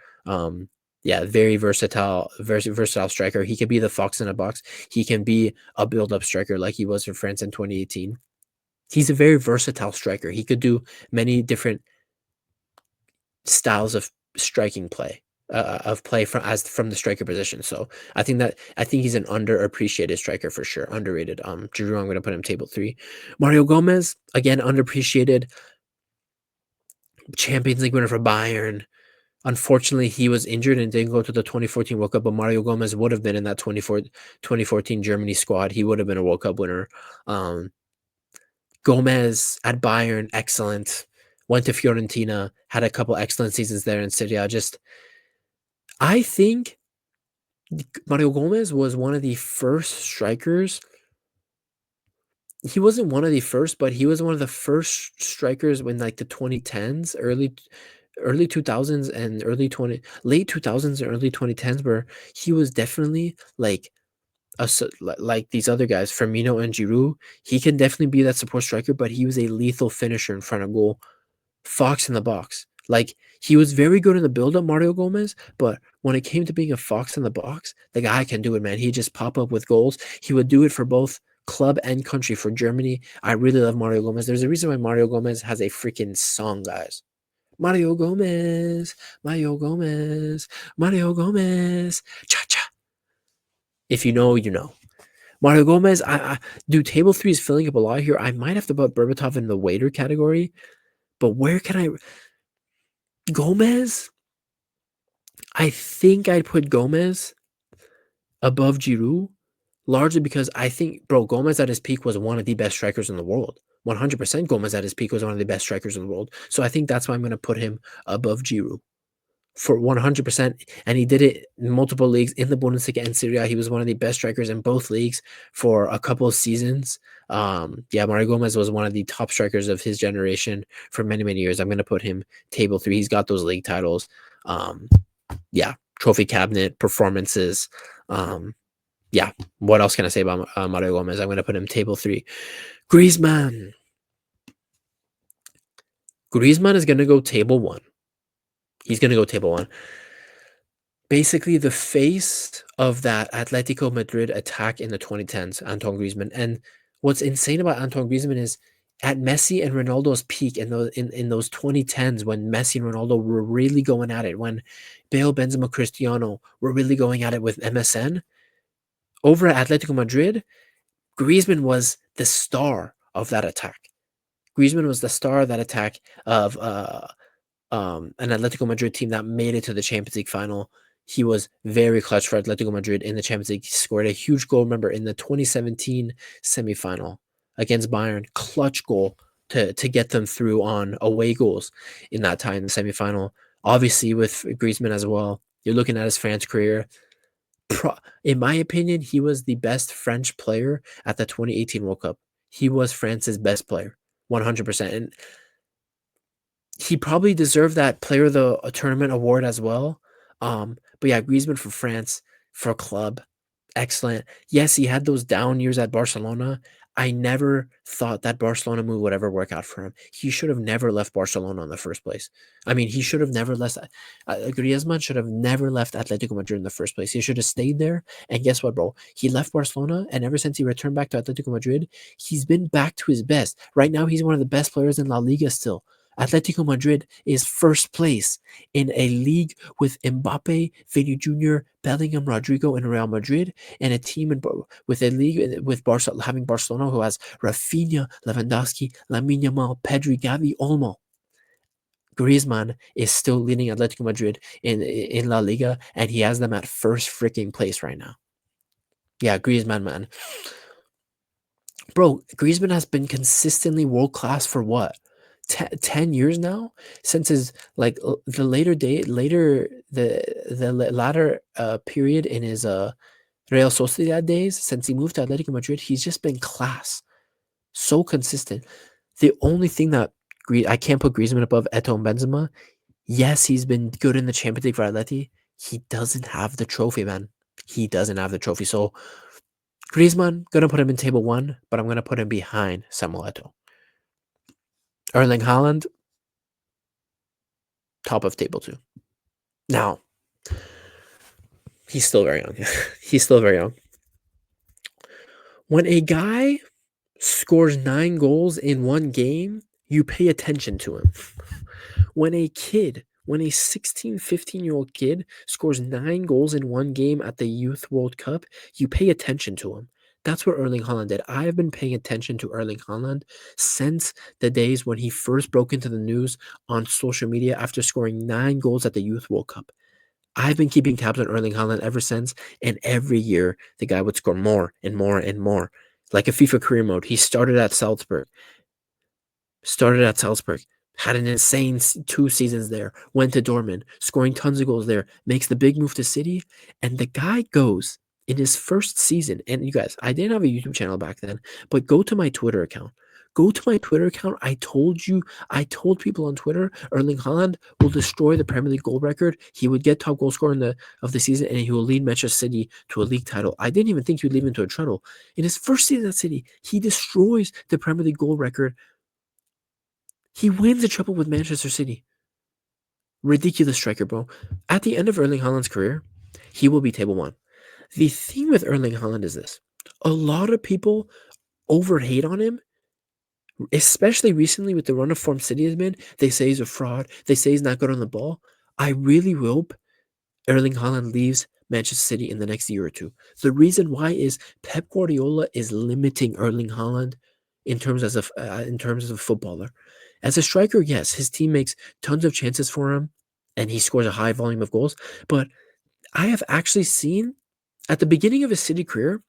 Yeah, very versatile striker. He can be the fox in a box. He can be a build-up striker like he was for France in 2018. He's a very versatile striker. He could do many different styles of striking play, from the striker position. So I think he's an underappreciated striker for sure, underrated. Giroud, I'm going to put him table 3. Mario Gomez, again underappreciated. Champions League winner for Bayern. Unfortunately, he was injured and didn't go to the 2014 World Cup, but Mario Gomez would have been in that 2014 Germany squad. He would have been a World Cup winner. Gomez at Bayern, excellent. Went to Fiorentina, had a couple excellent seasons there in Serie A. I think Mario Gomez was one of the first strikers. He wasn't one of the first, but he was one of the first strikers when like the 2010s, early 2000s and late 2000s and early 2010s, where he was definitely like like these other guys, Firmino and Giroud. He can definitely be that support striker, but he was a lethal finisher in front of goal, fox in the box. Like, he was very good in the build-up, Mario Gomez, but when it came to being a fox in the box, the guy can do it, man. He'd just pop up with goals. He would do it for both club and country, for Germany. I really love Mario Gomez. There's a reason why Mario Gomez has a freaking song, guys. Mario Gomez, Mario Gomez, Mario Gomez, cha-cha. If you know, you know. Mario Gomez, dude, table 3 is filling up a lot here. I might have to put Berbatov in the waiter category, but where can I... Gomez? I think I'd put Gomez above Giroud, largely because I think, bro, Gomez at his peak was one of the best strikers in the world. 100% Gomez at his peak was one of the best strikers in the world. So I think that's why I'm going to put him above Giroud for 100%. And he did it in multiple leagues in the Bundesliga and Serie A. He was one of the best strikers in both leagues for a couple of seasons. Yeah, Mario Gomez was one of the top strikers of his generation for many, many years. I'm going to put him table 3. He's got those league titles. Yeah, trophy cabinet, performances. Yeah, what else can I say about Mario Gomez? I'm going to put him table 3. Griezmann. Griezmann is going to go table 1. He's going to go table 1. Basically, the face of that Atletico Madrid attack in the 2010s, Antoine Griezmann. And what's insane about Antoine Griezmann is at Messi and Ronaldo's peak in those 2010s, when Messi and Ronaldo were really going at it, when Bale, Benzema, Cristiano were really going at it with MSN, over at Atletico Madrid, Griezmann was the star of that attack. Griezmann was the star of that attack of an Atletico Madrid team that made it to the Champions League final. He was very clutch for Atletico Madrid in the Champions League. He scored a huge goal, remember, in the 2017 semifinal against Bayern. Clutch goal to get them through on away goals in that time in the semifinal. Obviously, with Griezmann as well, you're looking at his France career. In my opinion, he was the best French player at the 2018 World Cup. He was France's best player, 100%. And he probably deserved that player of the tournament award as well. But yeah, Griezmann for France, for club, excellent. Yes, he had those down years at Barcelona. I never thought that Barcelona move would ever work out for him. He should have never left Barcelona in the first place. I mean, he should have never left. Griezmann should have never left Atletico Madrid in the first place. He should have stayed there. And guess what, bro? He left Barcelona, and ever since he returned back to Atletico Madrid, he's been back to his best. Right now, he's one of the best players in La Liga still. Atletico Madrid is first place in a league with Mbappe, Vini Jr., Bellingham, Rodrigo, and Real Madrid, and a team with a league with having Barcelona who has Rafinha, Lewandowski, Lamine Yamal, Pedri, Gavi, Olmo. Griezmann is still leading Atletico Madrid in La Liga, and he has them at first freaking place right now. Yeah, Griezmann, man. Bro, Griezmann has been consistently world class for what? 10 years now, since his the latter period in his Real Sociedad days. Since he moved to Atletico Madrid, he's just been class, so consistent. The only thing that I can't put Griezmann above Eto'o and Benzema. Yes, he's been good in the Champions League for Atleti. He doesn't have the trophy, man. He doesn't have the trophy. So Griezmann, gonna put him in table 1, but I'm gonna put him behind Samuel Eto'o. Erling Haaland, top of table 2. Now, he's still very young. He's still very young. When a guy scores 9 goals in one game, you pay attention to him. When a 16, 15-year-old kid scores 9 goals in one game at the Youth World Cup, you pay attention to him. That's what Erling Haaland did. I have been paying attention to Erling Haaland since the days when he first broke into the news on social media after scoring 9 goals at the Youth World Cup. I've been keeping tabs on Erling Haaland ever since, and every year the guy would score more and more and more. Like a FIFA career mode. He started at Salzburg. Had an insane 2 seasons there. Went to Dortmund, scoring tons of goals there. Makes the big move to City, and the guy goes in his first season. And you guys, I didn't have a YouTube channel back then, but go to my Twitter account. I told people on Twitter, Erling Haaland will destroy the Premier League goal record. He would get top goal scorer of the season, and he will lead Manchester City to a league title. I didn't even think he would lead him to a treble. In his first season at City, he destroys the Premier League goal record. He wins a treble with Manchester City. Ridiculous striker, bro. At the end of Erling Haaland's career, he will be table 1. The thing with Erling Haaland is this. A lot of people overhate on him, especially recently with the run of form City has been. They say he's a fraud. They say he's not good on the ball. I really hope Erling Haaland leaves Manchester City in the next year or 2. The reason why is Pep Guardiola is limiting Erling Haaland in terms as a footballer. As a striker, yes, his team makes tons of chances for him, and he scores a high volume of goals. But I have actually seen, at the beginning of his City career,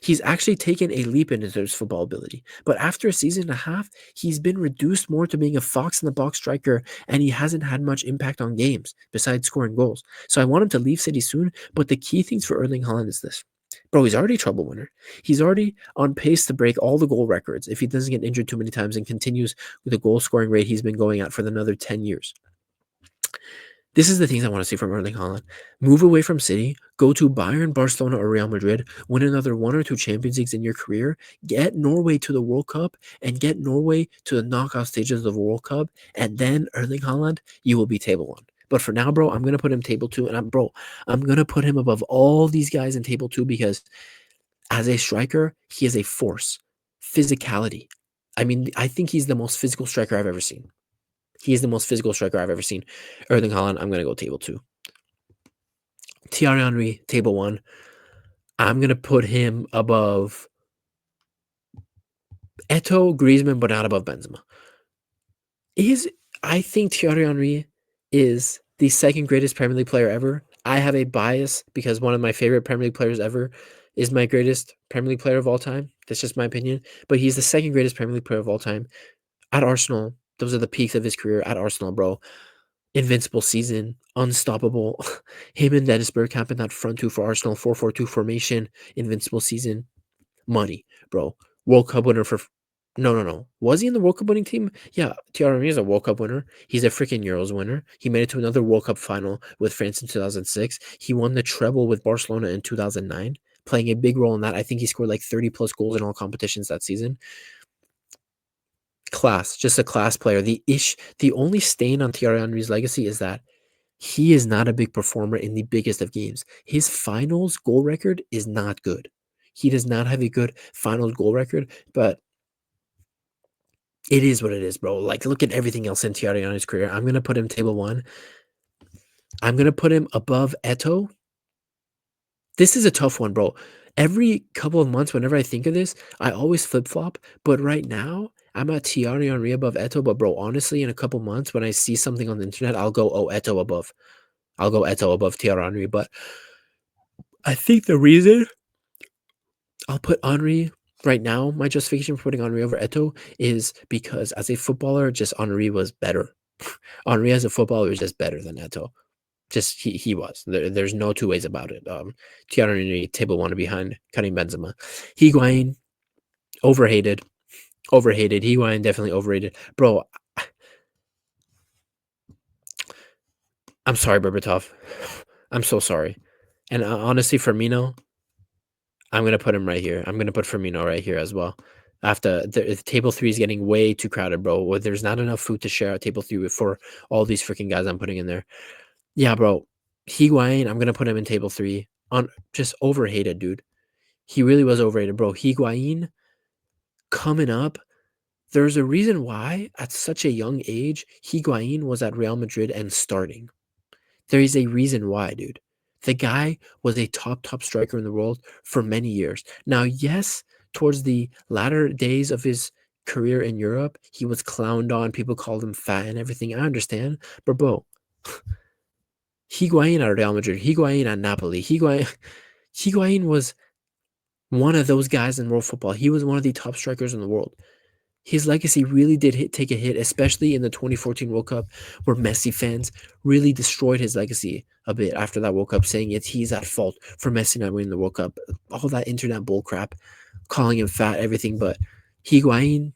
he's actually taken a leap in his football ability. But after a season and a half, he's been reduced more to being a fox-in-the-box striker, and he hasn't had much impact on games besides scoring goals. So I want him to leave City soon, but the key things for Erling Haaland is this. Bro, he's already a treble winner. He's already on pace to break all the goal records if he doesn't get injured too many times and continues with the goal scoring rate he's been going at for another 10 years. This is the things I want to see from Erling Haaland. Move away from City, go to Bayern, Barcelona, or Real Madrid, win another 1 or 2 Champions Leagues in your career, get Norway to the World Cup, and get Norway to the knockout stages of the World Cup, and then Erling Haaland, you will be table 1. But for now, bro, I'm going to put him table 2, and I'm going to put him above all these guys in table 2 because as a striker, he is a force. Physicality. I mean, I think he's the most physical striker I've ever seen. He is the most physical striker I've ever seen. Erling Haaland, I'm going to go table 2. Thierry Henry, table 1. I'm going to put him above Eto'o, Griezmann, but not above Benzema. I think Thierry Henry is the second greatest Premier League player ever. I have a bias because one of my favorite Premier League players ever is my greatest Premier League player of all time. That's just my opinion. But he's the second greatest Premier League player of all time. At Arsenal, those are the peaks of his career at Arsenal, bro. Invincible season, unstoppable. Him and Dennis Bergkamp in that front 2 for Arsenal, 4-4-2 formation, invincible season. Money, bro. World Cup winner for... No. Was he in the World Cup winning team? Yeah, Thierry Henry is a World Cup winner. He's a freaking Euros winner. He made it to another World Cup final with France in 2006. He won the treble with Barcelona in 2009. playing a big role in that. I think he scored like 30 plus goals in all competitions that season. Class, just a class player. The only stain on Thierry Henry's legacy is that he is not a big performer in the biggest of games. His finals goal record is not good. He does not have a good finals goal record, but it is what it is, bro. Like, look at everything else in Thierry Henry's career. I'm gonna put him table one. I'm gonna put him above Eto. This is a tough one, bro. Every couple of months, whenever I think of this, I always flip flop. But right now, I'm at Thierry Henry above Eto. But bro, honestly, in a couple months, when I see something on the internet, I'll go, oh, Eto above. I'll go Eto above Thierry Henry. But I think the reason I'll put Henry right now, my justification for putting Henry over Eto is because as a footballer, just Henry was better. Henry as a footballer was just better than Eto. Just he was. There's no two ways about it. Thierry Henry, table one behind Karim Benzema. Higuain, overhated. Overhated. Higuain, definitely overrated. Bro, I'm sorry, Berbatov. I'm so sorry. And honestly, Firmino, I'm gonna put him right here. I'm gonna put Firmino right here as well. After the table three is getting way too crowded, bro. There's not enough food to share at table three for all these freaking guys I'm putting in there. Yeah, bro. Higuain, I'm gonna put him in table three. On just overhated, dude. He really was overrated, bro. Higuain coming up. There's a reason why at such a young age Higuain was at Real Madrid and starting. There is a reason why, dude. The guy was a top striker in the world for many years. Now, yes, towards the latter days of his career in Europe, he was clowned on. People called him fat and everything. I understand. But, bro, Higuain at Real Madrid, Higuain at Napoli, Higuain was one of those guys in world football. He was one of the top strikers in the world. His legacy really did take a hit, especially in the 2014 World Cup, where Messi fans really destroyed his legacy a bit after that World Cup, saying he's at fault for Messi not winning the World Cup. All that internet bullcrap, calling him fat, everything. But Higuain,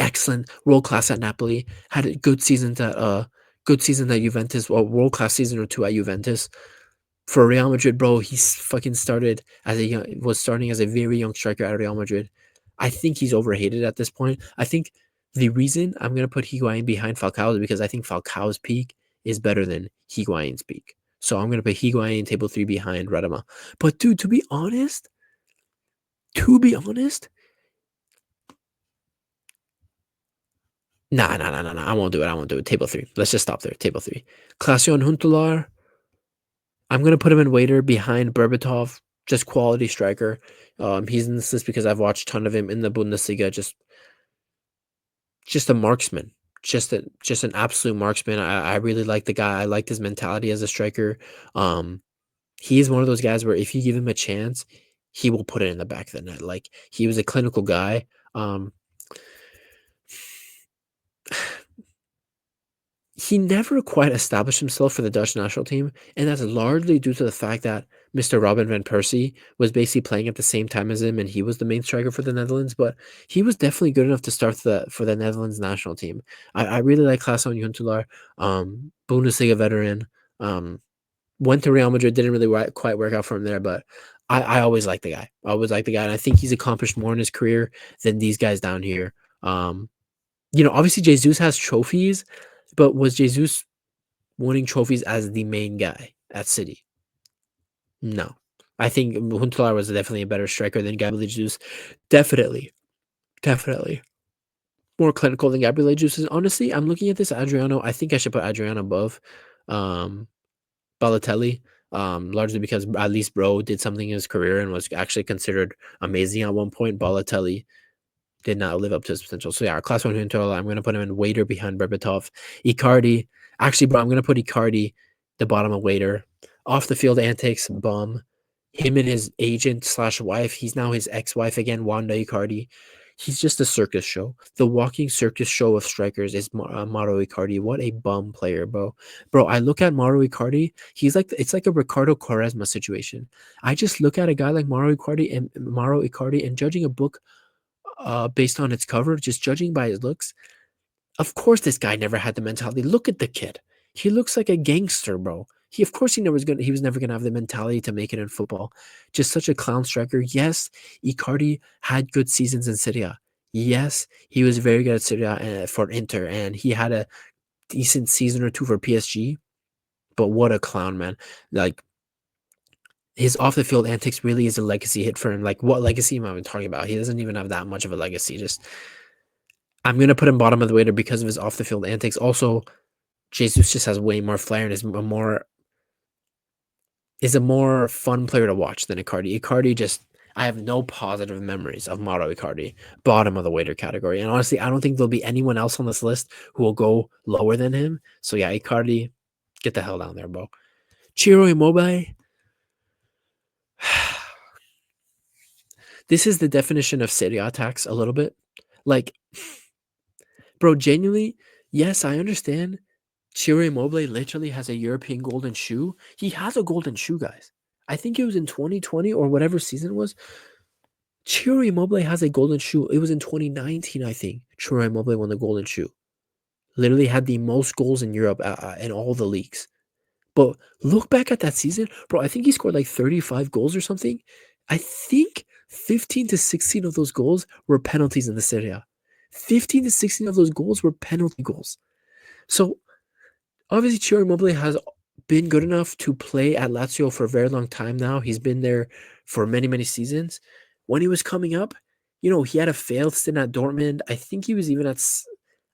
excellent, world class at Napoli, had a good season at Juventus, or world class season or two at Juventus. For Real Madrid, bro, he's fucking was starting as a very young striker at Real Madrid. I think he's overhated at this point. I think the reason I'm gonna put Higuain behind Falcao is because I think Falcao's peak is better than Higuain's peak. So I'm gonna put Higuain in table three behind Radama. But dude, to be honest, nah. I won't do it. Table three. Let's just stop there. Table three. Klaas-Jan Huntelaar. I'm gonna put him in waiter behind Berbatov, just quality striker. He's in this list because I've watched a ton of him in the Bundesliga. Just a marksman, just an absolute marksman. I really like the guy. I liked his mentality as a striker. He is one of those guys where if you give him a chance, he will put it in the back of the net. Like, he was a clinical guy. He never quite established himself for the Dutch national team, and that's largely due to the fact that Mr. Robin van Persie was basically playing at the same time as him, and he was the main striker for the Netherlands. But he was definitely good enough to start for the Netherlands national team. I really like Klaas-Jan Huntelaar, Bundesliga veteran. Went to Real Madrid, didn't really quite work out for him there, but I always like the guy. I always like the guy, and I think he's accomplished more in his career than these guys down here. Obviously Jesus has trophies, but was Jesus winning trophies as the main guy at City? No. I think Huntelaar was definitely a better striker than Gabriel Jesus. Definitely. More clinical than Gabriel Jesus. Honestly, I'm looking at this Adriano. I think I should put Adriano above Balotelli, largely because at least bro did something in his career and was actually considered amazing at one point. Balotelli did not live up to his potential. So yeah, Klaas-Jan Huntelaar, I'm going to put him in waiter behind Berbatov. Icardi, actually, bro, I'm going to put Icardi the bottom of waiter. Off the field antics, bum. Him and his agent slash wife, he's now his ex-wife again, Wanda Icardi. He's just a circus show. The walking circus show of strikers is Mauro Icardi. What a bum player, bro. Bro, I look at Mauro Icardi. It's like a Ricardo Quaresma situation. I just look at a guy like Mauro Icardi and judging a book based on its cover, just judging by his looks. Of course, this guy never had the mentality. Look at the kid. He looks like a gangster, bro. Of course he was never gonna have the mentality to make it in football. Just such a clown striker. Yes, Icardi had good seasons in Serie A. Yes, he was very good at Serie A for Inter, and he had a decent season or two for PSG. But what a clown, man! Like his off the field antics really is a legacy hit for him. Like what legacy am I even talking about? He doesn't even have that much of a legacy. Just I'm gonna put him bottom of the waiter because of his off the field antics. Also, Jesus just has way more flair and is a more fun player to watch than Icardi. Icardi just I have no positive memories of Mauro Icardi, bottom of the waiter category. And honestly, I don't think there'll be anyone else on this list who will go lower than him. So yeah, Icardi, get the hell down there, bro. Ciro Immobile. This is the definition of Serie A tax a little bit. Like, bro, genuinely, yes, I understand. Ciro Immobile literally has a European golden shoe. He has a golden shoe, guys. I think it was in 2020 or whatever season it was. Ciro Immobile has a golden shoe. It was in 2019, I think. Ciro Immobile won the golden shoe. Literally had the most goals in Europe in all the leagues. But look back at that season, bro. I think he scored like 35 goals or something. I think 15 to 16 of those goals were penalties in the Serie A. 15 to 16 of those goals were penalty goals. So obviously, Ciro Immobile has been good enough to play at Lazio for a very long time now. He's been there for many, many seasons. When he was coming up, he had a failed stint at Dortmund. I think he was even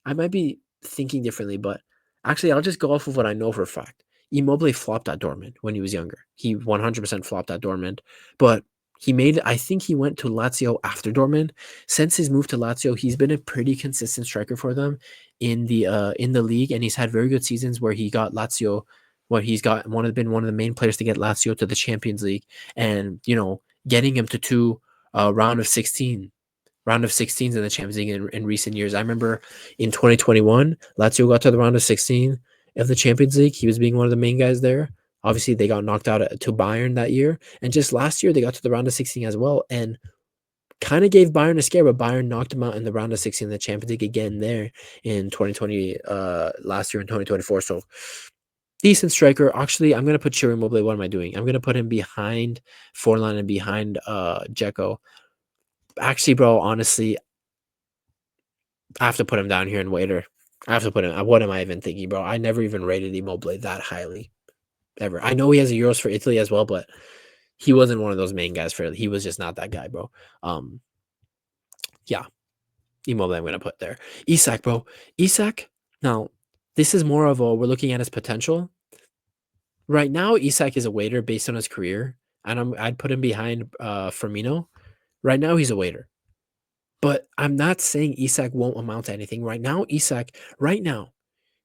I might be thinking differently, but actually, I'll just go off of what I know for a fact. Immobile flopped at Dortmund when he was younger. He 100% flopped at Dortmund, but I think he went to Lazio after Dortmund. Since his move to Lazio, he's been a pretty consistent striker for them in the league, and he's had very good seasons where he got Lazio, where he's been one of the main players to get Lazio to the Champions League, and getting him to two round of 16s in the Champions League in recent years. I remember in 2021, Lazio got to the round of 16 of the Champions League. He was being one of the main guys there. Obviously, they got knocked out to Bayern that year, and just last year they got to the round of 16 as well, and kind of gave Bayern a scare, but Bayern knocked him out in the round of 16 in the Champions League again there in 2020, last year in 2024. So decent striker. Actually, I'm gonna put Ciro Immobile. What am I doing? I'm gonna put him behind Forlan and behind Dzeko. Actually, bro, honestly, I have to put him down here in waiter. I have to put him. What am I even thinking, bro? I never even rated Immobile that highly, ever. I know he has a Euros for Italy as well, but he wasn't one of those main guys for. He was just not that guy, bro. Yeah, Immobile I'm gonna put there. Isak, bro. Isak. Now, this is more of we're looking at his potential. Right now, Isak is a waiter based on his career, and I'd put him behind Firmino. Right now, he's a waiter. But I'm not saying Isak won't amount to anything. Right now,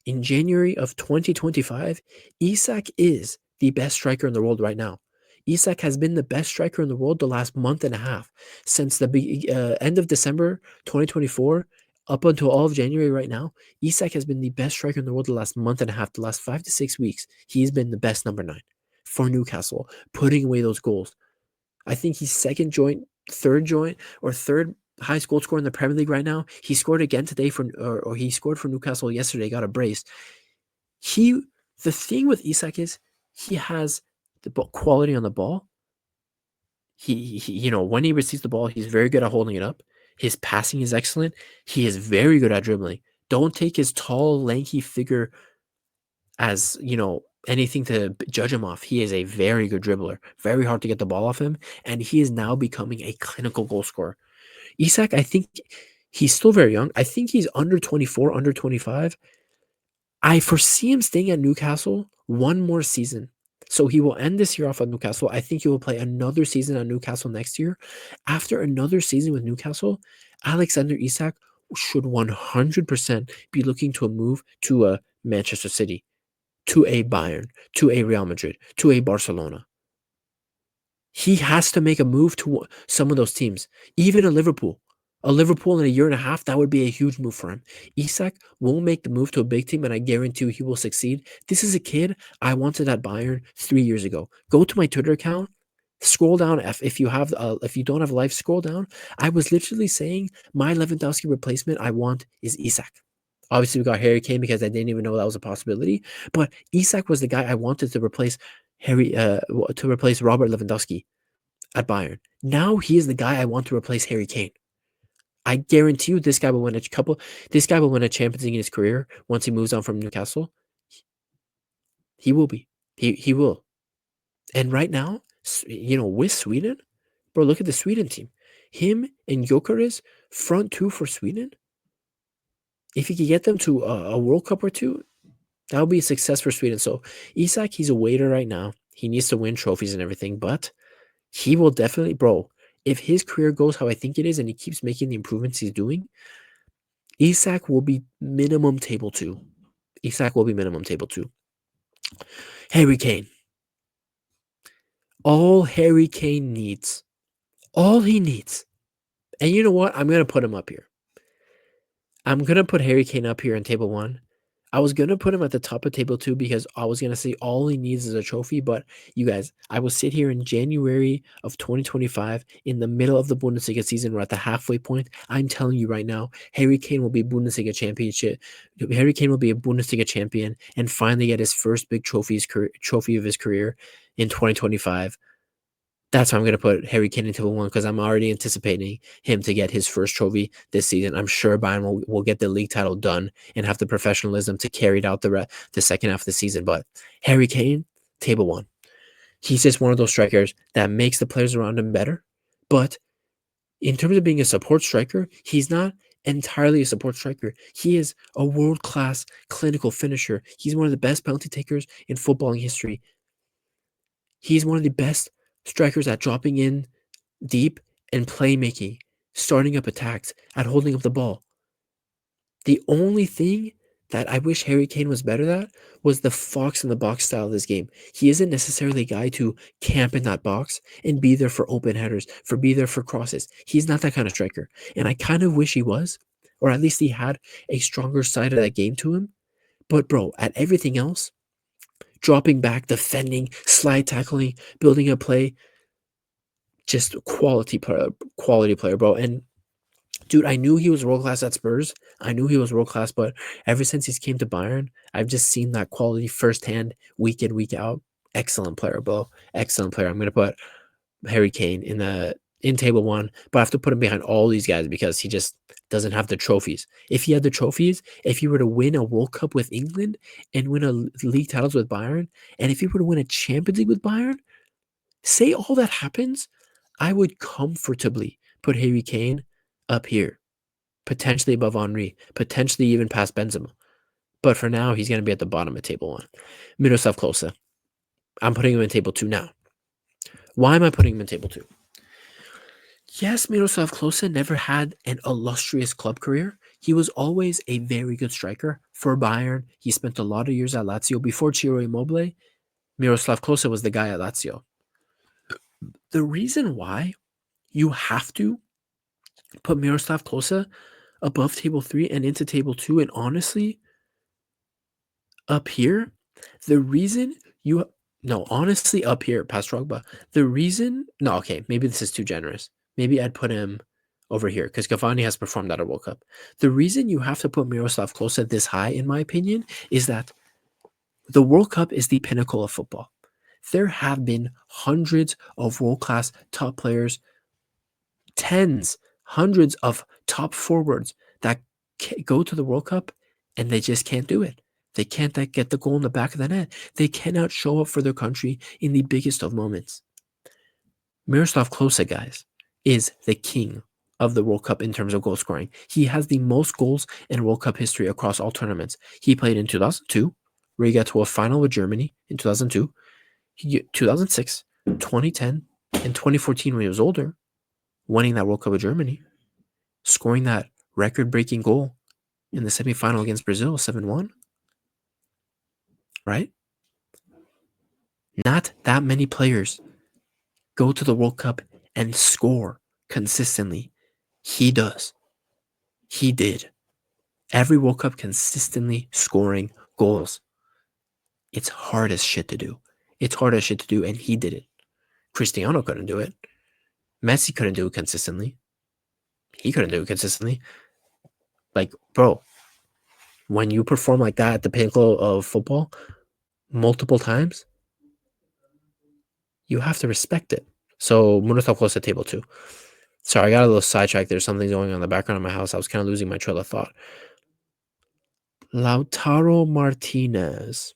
in January of 2025, Isak is the best striker in the world right now. Isak has been the best striker in the world the last month and a half. Since the end of December 2024 up until all of January right now, Isak has been the best striker in the world the last month and a half, the last 5 to 6 weeks. He's been the best number 9 for Newcastle, putting away those goals. I think he's third highest goal scorer in the Premier League right now. He scored again today or he scored for Newcastle yesterday, got a brace. The thing with Isak is he has the quality on the ball. He when he receives the ball, he's very good at holding it up. His passing is excellent. He is very good at dribbling. Don't take his tall, lanky figure as, anything to judge him off. He is a very good dribbler. Very hard to get the ball off him, and he is now becoming a clinical goal scorer. Isak, I think he's still very young. I think he's under 24, under 25. I foresee him staying at Newcastle one more season. So he will end this year off at Newcastle. I think he will play another season at Newcastle next year. After another season with Newcastle, Alexander Isak should 100% be looking to a move to a Manchester City, to a Bayern, to a Real Madrid, to a Barcelona. He has to make a move to some of those teams, even a Liverpool. A Liverpool in a year and a half, that would be a huge move for him. Isak won't make the move to a big team, and I guarantee you he will succeed. This is a kid I wanted at Bayern 3 years ago. Go to my Twitter account, scroll down. If you don't have life, scroll down. I was literally saying my Lewandowski replacement I want is Isak. Obviously, we got Harry Kane because I didn't even know that was a possibility. But Isak was the guy I wanted to replace Robert Lewandowski at Bayern. Now he is the guy I want to replace Harry Kane. I guarantee you, this guy will win a couple. This guy will win a Champions League in his career once he moves on from Newcastle. He will be. He will. And right now, with Sweden, bro, look at the Sweden team. Him and Gyökeres, front two for Sweden. If he could get them to a World Cup or two, that would be a success for Sweden. So Isak, he's a waiter right now. He needs to win trophies and everything, but he will definitely, bro, if his career goes how I think it is and he keeps making the improvements he's doing, Isak will be minimum table 2. Isak will be minimum table 2. Harry Kane. All Harry Kane needs. All he needs. And you know what? I'm going to put him up here. I'm going to put Harry Kane up here in table 1. I was going to put him at the top of table 2 because I was going to say all he needs is a trophy. But you guys, I will sit here in January of 2025 in the middle of the Bundesliga season. We're at the halfway point. I'm telling you right now, Harry Kane will be Bundesliga championship. Harry Kane will be a Bundesliga champion and finally get his first big trophy of his career in 2025. That's why I'm going to put Harry Kane in table 1 because I'm already anticipating him to get his first trophy this season. I'm sure Bayern will get the league title done and have the professionalism to carry it out the second half of the season. But Harry Kane, table 1. He's just one of those strikers that makes the players around him better. But in terms of being a support striker, he's not entirely a support striker. He is a world-class clinical finisher. He's one of the best penalty takers in footballing history. He's one of the best strikers at dropping in deep and playmaking, starting up attacks, at holding up the ball. The only thing that I wish Harry Kane was better at was the fox in the box style of this game. He isn't necessarily a guy to camp in that box and be there for open headers, be there for crosses. He's not that kind of striker. And I kind of wish he was, or at least he had a stronger side of that game to him. But bro, at everything else, dropping back, defending, slide tackling, building a play, just quality player, bro. And dude, I knew he was world class at Spurs. I knew he was world class, but ever since he's came to Bayern, I've just seen that quality firsthand, week in, week out. Excellent player, bro. Excellent player. I'm gonna put Harry Kane in table 1, but I have to put him behind all these guys because he just doesn't have the trophies. If he had the trophies, if he were to win a World Cup with England and win a league titles with Bayern, and if he were to win a Champions League with Bayern, say all that happens, I would comfortably put Harry Kane up here, potentially above Henry, potentially even past Benzema. But for now, he's going to be at the bottom of table 1. Miroslav Klose. I'm putting him in table 2 now. Why am I putting him in table 2? Yes, Miroslav Klose never had an illustrious club career. He was always a very good striker for Bayern. He spent a lot of years at Lazio. Before Ciro Immobile, Miroslav Klose was the guy at Lazio. The reason why you have to put Miroslav Klose above table 3 and into table 2, and honestly, up here, the reason honestly, up here, past Drogba, maybe this is too generous. Maybe I'd put him over here because Cavani has performed at a World Cup. The reason you have to put Miroslav Klose this high, in my opinion, is that the World Cup is the pinnacle of football. There have been hundreds of world-class top players, tens, hundreds of top forwards that go to the World Cup and they just can't do it. They can't get the goal in the back of the net. They cannot show up for their country in the biggest of moments. Miroslav Klose, guys, is the king of the World Cup in terms of goal scoring. He has the most goals in World Cup history across all tournaments. He played in 2002, where he got to a final with Germany in 2002, 2006, 2010, and 2014 when he was older, winning that World Cup with Germany, scoring that record-breaking goal in the semifinal against Brazil, 7-1. Right? Not that many players go to the World Cup and score consistently. He does. He did. Every World Cup consistently scoring goals. It's hard as shit to do. And he did it. Cristiano couldn't do it. Messi couldn't do it consistently. He couldn't do it consistently. Like, bro, when you perform like that at the pinnacle of football multiple times, you have to respect it. So Muratov close to table 2. Sorry, I got a little sidetracked. There's something going on in the background of my house. I was kind of losing my trail of thought. Lautaro Martinez.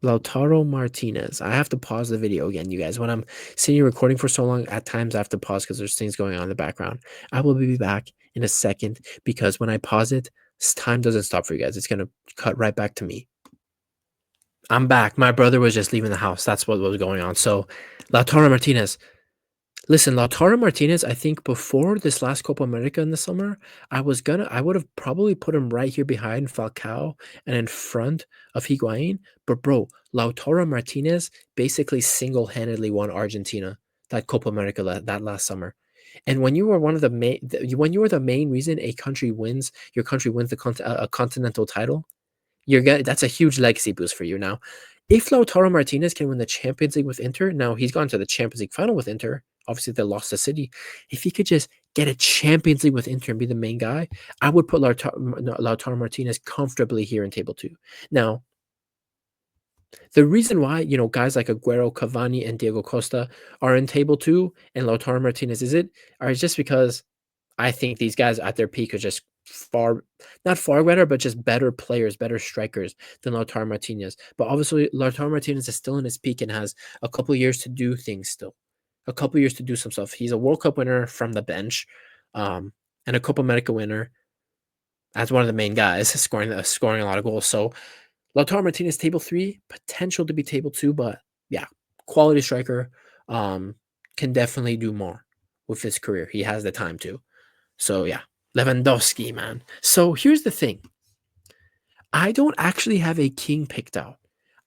Lautaro Martinez. I have to pause the video again, you guys. When I'm sitting here recording for so long, at times I have to pause because there's things going on in the background. I will be back in a second because when I pause it, time doesn't stop for you guys. It's going to cut right back to me. I'm back. My brother was just leaving the house. That's what was going on. So, Lautaro Martinez. Listen, Lautaro Martinez, I think before this last Copa America in the summer, I would have probably put him right here behind Falcao and in front of Higuain. But bro, Lautaro Martinez basically single-handedly won Argentina that Copa America that last summer. And when you were one of the main, when you were the main reason your country wins a continental title, that's a huge legacy boost for you now. If Lautaro Martinez can win the Champions League with Inter, now he's gone to the Champions League final with Inter. Obviously, they lost to City. If he could just get a Champions League with Inter and be the main guy, I would put Lautaro Martinez comfortably here in table 2. Now, the reason why, guys like Aguero, Cavani, and Diego Costa are in table 2 and Lautaro Martinez are just because I think these guys at their peak are just not far better, but just better players, better strikers than Lautaro Martinez. But obviously, Lautaro Martinez is still in his peak and has a couple years to do things still. A couple years to do some stuff. He's a World Cup winner from the bench, and a Copa America winner as one of the main guys, scoring a lot of goals. So Lautaro Martinez, table 3, potential to be table 2, but yeah, quality striker, can definitely do more with his career. He has the time to. So yeah, Lewandowski, man. So here's the thing. I don't actually have a king picked out.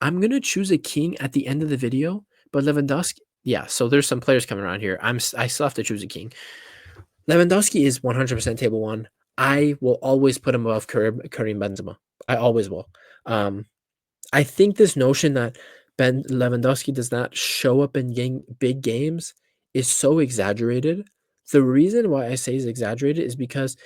I'm going to choose a king at the end of the video, but Lewandowski, yeah, so there's some players coming around here. I still have to choose a king. Lewandowski is 100% table 1. I will always put him above Karim Benzema. I always will. I think this notion that Lewandowski does not show up in big games is so exaggerated. The reason why I say he's exaggerated is because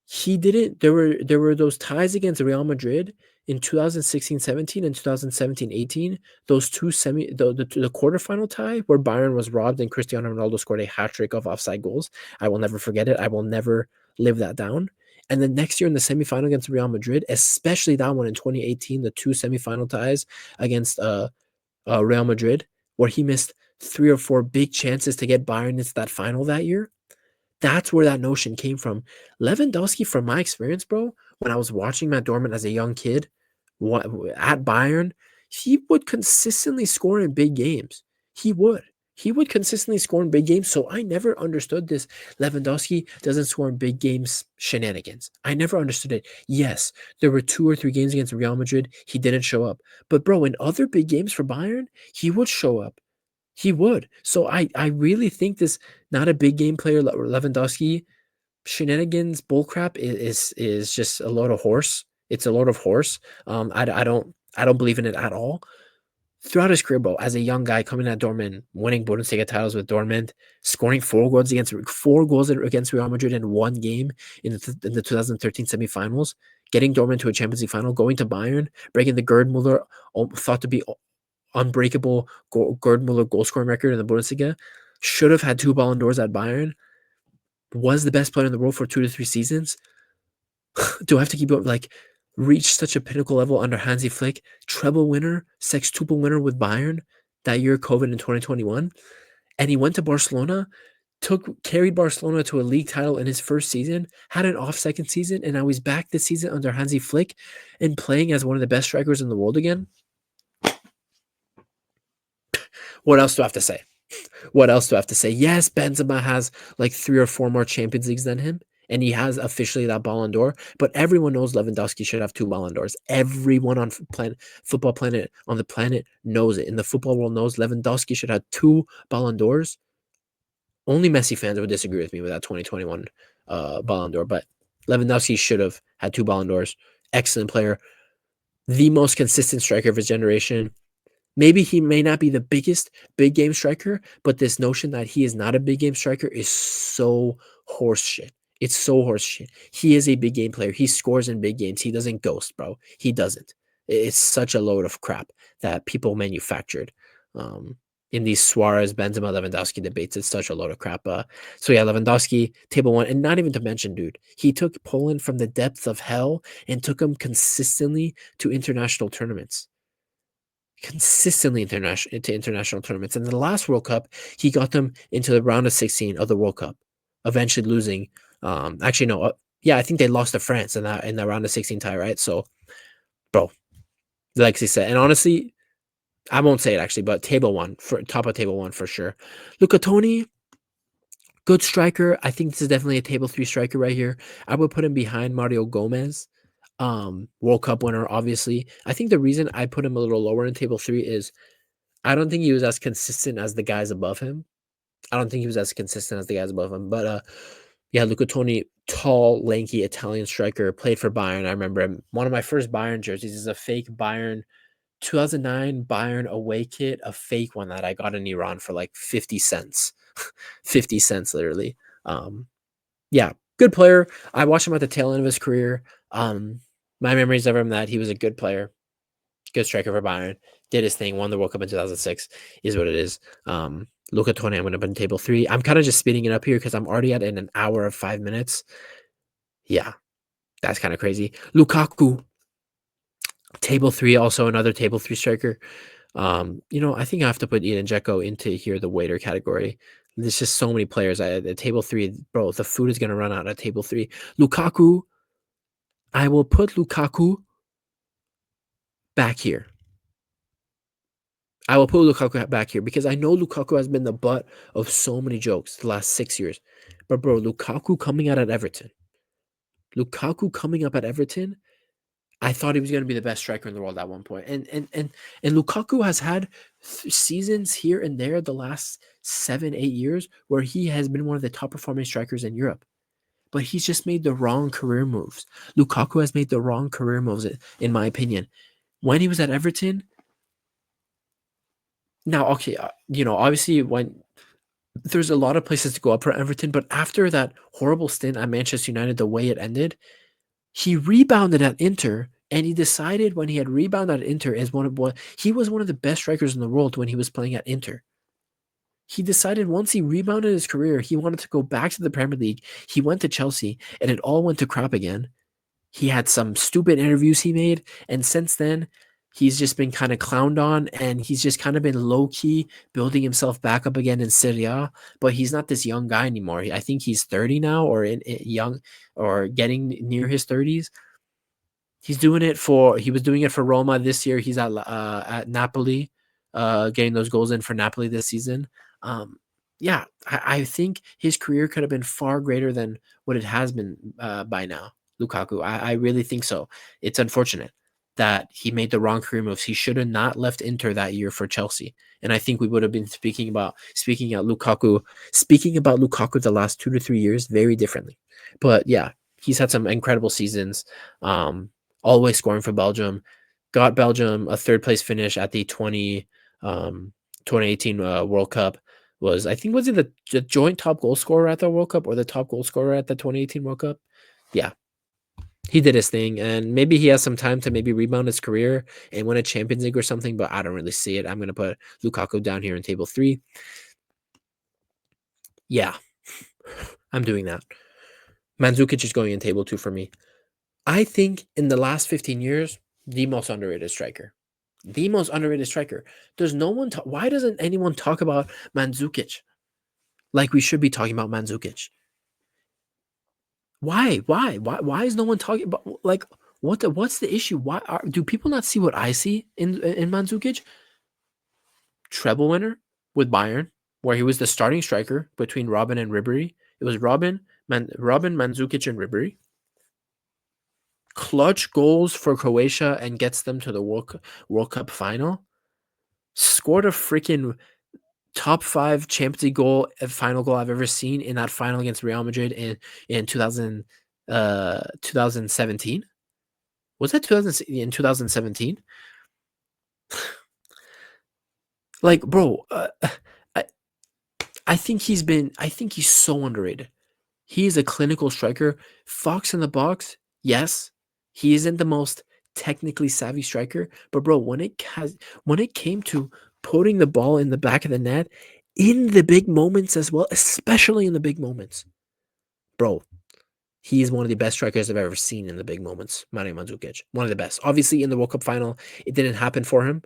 he didn't there were those ties against Real Madrid in 2016-17 and 2017-18, those two the quarterfinal tie where Bayern was robbed and Cristiano Ronaldo scored a hat-trick of offside goals. I will never forget it. I will never live that down. And then next year in the semifinal against Real Madrid, especially that one in 2018, the two semifinal ties against Real Madrid, where he missed 3 or 4 big chances to get Bayern into that final that year. That's where that notion came from. Lewandowski, from my experience, bro, when I was watching Matt Dorman as a young kid at Bayern, he would consistently score in big games. He would. He would consistently score in big games. So I never understood this Lewandowski doesn't score in big games shenanigans. I never understood it. Yes, there were 2 or 3 games against Real Madrid. He didn't show up. But, bro, in other big games for Bayern, he would show up. He would. So I really think this not a big game player Lewandowski shenanigans bullcrap is just a load of horse. It's a load of horse. I don't believe in it at all. Throughout his career, bro, as a young guy coming at Dortmund, winning Bundesliga titles with Dortmund, scoring 4 goals against Real Madrid in 1 game in the 2013 semifinals, getting Dortmund to a Champions League final, going to Bayern, breaking the Gerd Muller thought to be unbreakable Gerd Muller goal scoring record in the Bundesliga, should have had 2 Ballon d'Ors at Bayern, was the best player in the world for 2 to 3 seasons. Do I have to keep up, reach such a pinnacle level under Hansi Flick, treble winner, sextuple winner with Bayern that year, COVID in 2021, and he went to Barcelona, carried Barcelona to a league title in his first season, had an off second season, and now he's back this season under Hansi Flick and playing as one of the best strikers in the world again. What else do I have to say? What else do I have to say? Yes, Benzema has 3 or 4 more Champions Leagues than him, and he has officially that Ballon d'Or, but everyone knows Lewandowski should have 2 Ballon d'Ors. Everyone on football planet on the planet knows it. In the football world knows Lewandowski should have 2 Ballon d'Ors. Only Messi fans would disagree with me with that 2021 Ballon d'Or, but Lewandowski should have had 2 Ballon d'Ors. Excellent player. The most consistent striker of his generation. Maybe he may not be the biggest big game striker, but this notion that he is not a big game striker is so horse shit. It's so horseshit. He is a big game player. He scores in big games. He doesn't ghost, bro. He doesn't. It's such a load of crap that people manufactured. Um, in these Suarez, Benzema, Lewandowski debates, it's such a load of crap. So yeah, Lewandowski, table one, and not even to mention, dude, he took Poland from the depths of hell and took them consistently to international tournaments. Consistently international tournaments. And the last World Cup, he got them into the round of 16 of the World Cup, eventually losing. Actually, no, yeah, I think they lost to France in that round of 16 tie, right? So, bro, like he said, and honestly, I won't say it actually, but table one for top of table one for sure. Luca Toni, good striker. I think this is definitely a table three striker right here. I would put him behind Mario Gomez, World Cup winner, obviously. I think the reason I put him a little lower in table three is I don't think he was as consistent as the guys above him. I don't think he was as consistent as the guys above him. But yeah, Luca Toni, tall, lanky Italian striker, played for Bayern. I remember him. One of my first Bayern jerseys is a fake Bayern 2009 Bayern away kit, a fake one that I got in Iran for like 50 cents. 50 cents literally. Um, yeah, good player. I watched him at the tail end of his career. My memories of him that he was a good player, good striker for Bayern, did his thing, won the World Cup in 2006, is what it is. Luca Toni, I'm going to put in table three. I'm kind of just speeding it up here because I'm already at an hour of 5 minutes. Yeah, that's kind of crazy. Lukaku, table three, also another table three striker. I think I have to put Eden Dzeko into here, the waiter category. There's just so many players. At table three, bro, the food is going to run out at table three. Lukaku, I will put Lukaku back here. I will put Lukaku back here because I know Lukaku has been the butt of so many jokes the last 6 years. But bro, Lukaku coming out at Everton. Lukaku coming up at Everton, I thought he was going to be the best striker in the world at one point. And Lukaku has had seasons here and there the last 7-8 years where he has been one of the top performing strikers in Europe. But he's just made the wrong career moves. Lukaku has made the wrong career moves, in my opinion. When he was at Everton, now, okay, obviously when there's a lot of places to go up for Everton, but after that horrible stint at Manchester United, the way it ended, he rebounded at Inter, and he decided when he had rebounded at Inter as he was one of the best strikers in the world when he was playing at Inter. He decided once he rebounded his career, he wanted to go back to the Premier League. He went to Chelsea, and it all went to crap again. He had some stupid interviews he made, and since then, he's just been kind of clowned on, and he's just kind of been low key building himself back up again in Serie A. But he's not this young guy anymore. I think he's 30 now, or young, or getting near his 30s. He was doing it for Roma this year. He's at Napoli, getting those goals in for Napoli this season. Yeah, I think his career could have been far greater than what it has been by now. Lukaku, I really think so. It's unfortunate that he made the wrong career moves. He should have not left Inter that year for Chelsea, and I think we would have been speaking about Lukaku the last 2 to 3 years very differently. But yeah, he's had some incredible seasons. Always scoring for Belgium. Got Belgium a third place finish at the 2018 World Cup. Was it the joint top goal scorer at the World Cup or the top goal scorer at the 2018 World Cup? Yeah, he did his thing, and maybe he has some time to maybe rebound his career and win a Champions League or something, but I don't really see it. I'm going to put Lukaku down here in table three. Yeah, I'm doing that. Mandzukic is going in table two for me. I think in the last 15 years, the most underrated striker. The most underrated striker. Does no one talk? Why doesn't anyone talk about Mandzukic like we should be talking about Mandzukic? Why? Why is no one talking about like what's the issue? Do people not see what I see in Mandzukic? Treble winner with Bayern, where he was the starting striker between Robin and Ribery. It was Robin, Mandzukic, and Ribery. Clutch goals for Croatia and gets them to the World Cup final. Scored a freaking top 5 Champions League goal, final goal I've ever seen in that final against Real Madrid in 2017. Was that 2017? Like, bro, I think he's so underrated. He's a clinical striker. Fox in the box, yes, he isn't the most technically savvy striker, but bro, when it came to putting the ball in the back of the net in the big moments as well, especially in the big moments, bro, he's one of the best strikers I've ever seen in the big moments. Mario Mandzukic, one of the best. Obviously, in the World Cup final, it didn't happen for him.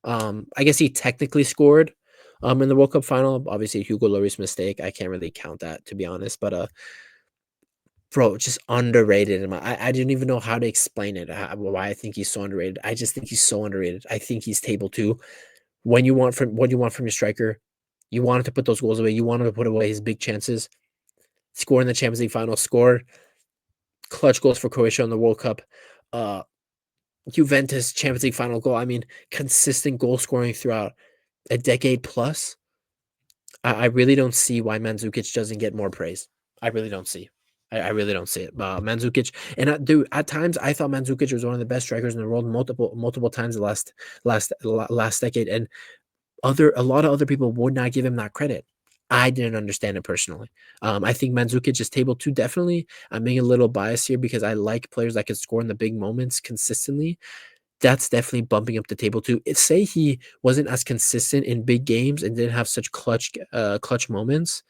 I guess he technically scored in the World Cup final. Obviously, Hugo Lloris mistake. I can't really count that, to be honest. But bro, just underrated. I didn't even know how to explain it. Why I think he's so underrated. I just think he's so underrated. I think he's table two. What you want from your striker, you want him to put those goals away. You want him to put away his big chances. Score in the Champions League final. Score clutch goals for Croatia in the World Cup. Uh, Juventus Champions League final goal. I mean, consistent goal scoring throughout a decade plus. I really don't see why Mandzukic doesn't get more praise. I really don't see. I really don't see it. Mandzukic and dude, at times I thought Mandzukic was one of the best strikers in the world multiple times the last decade, and a lot of other people would not give him that credit. I didn't understand it personally. I think Mandzukic is table two definitely. I'm being a little biased here because I like players that can score in the big moments consistently. That's definitely bumping up the table too. Say he wasn't as consistent in big games and didn't have such clutch moments,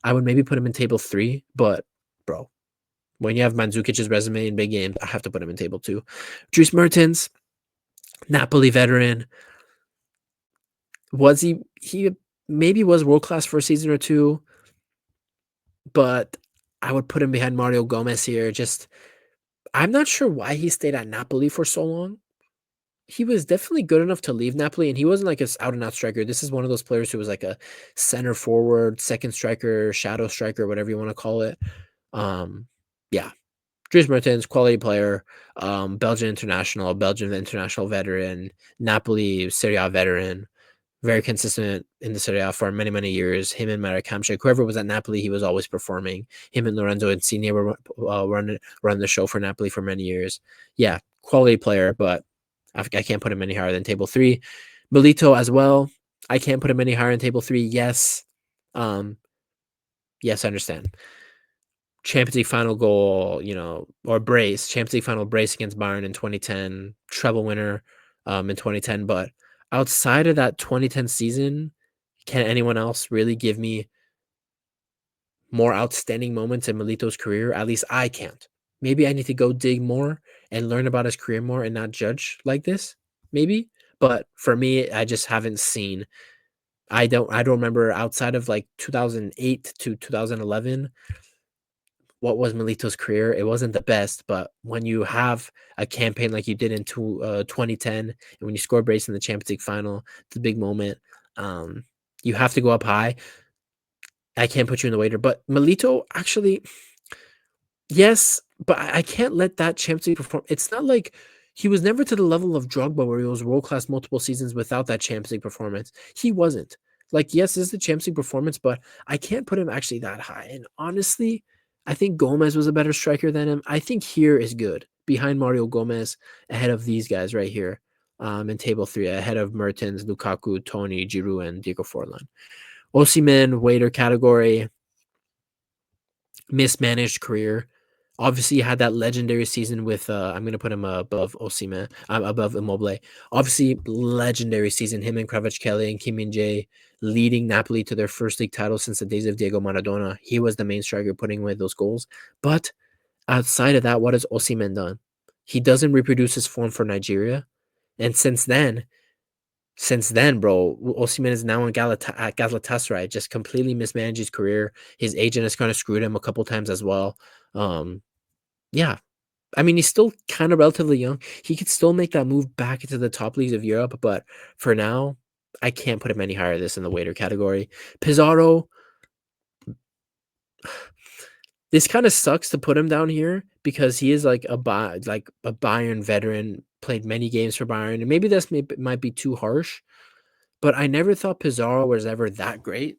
I would maybe put him in table three. But bro, when you have Mandzukic's resume in big games, I have to put him in table two. Dries Mertens, Napoli veteran. Was he maybe was world class for a season or two, but I would put him behind Mario Gomez here. Just I'm not sure why he stayed at Napoli for so long. He was definitely good enough to leave Napoli, and he wasn't like a out and out striker. This is one of those players who was like a center forward, second striker, shadow striker, whatever you want to call it. Um, yeah, Dries Mertens, quality player, Belgian international veteran, Napoli Serie A veteran, very consistent in the Serie A for many, many years. Him and Marek Hamšík, whoever was at Napoli, he was always performing. Him and Lorenzo Insigne were run the show for Napoli for many years. Yeah, quality player, but I can't put him any higher than table three. Milito as well. I can't put him any higher than table three. Yes. Yes, I understand. Champions League final goal, or brace, Champions League final brace against Bayern in 2010, treble winner in 2010. But outside of that 2010 season, can anyone else really give me more outstanding moments in Milito's career? At least I can't. Maybe I need to go dig more and learn about his career more and not judge like this. Maybe. But for me, I just haven't seen. I don't remember outside of like 2008 to 2011 what was Milito's career. It wasn't the best, but when you have a campaign like you did in 2010, and when you score brace in the Champions League final, it's a big moment. Um, you have to go up high. I can't put you in the waiter, but Milito actually, yes, but I can't let that Champions League perform. It's not like he was never to the level of Drogba where he was world class multiple seasons without that Champions League performance. He wasn't. Like, yes, this is the Champions League performance, but I can't put him actually that high. And honestly, I think Gomez was a better striker than him. I think here is good behind Mario Gomez, ahead of these guys right here. In table three, ahead of Mertens, Lukaku, Tony, Giroud, and Diego Forlan. Osimhen, waiter category, mismanaged career. Obviously, he had that legendary season with. I'm gonna put him above Osimhen, above Immobile. Obviously, legendary season. Him and Kvaratskhelia and Kim Min Jae leading Napoli to their first league title since the days of Diego Maradona. He was the main striker putting away those goals. But outside of that, what has Osimhen done? He doesn't reproduce his form for Nigeria, and since then, bro, Osimhen is now in at Galatasaray. Just completely mismanaged his career. His agent has kind of screwed him a couple times as well. Um, yeah, I mean, he's still kind of relatively young. He could still make that move back into the top leagues of Europe, but for now, I can't put him any higher this in the waiter category. Pizarro, this kind of sucks to put him down here because he is like a Bayern veteran, played many games for Bayern, and maybe this might be too harsh, but I never thought Pizarro was ever that great.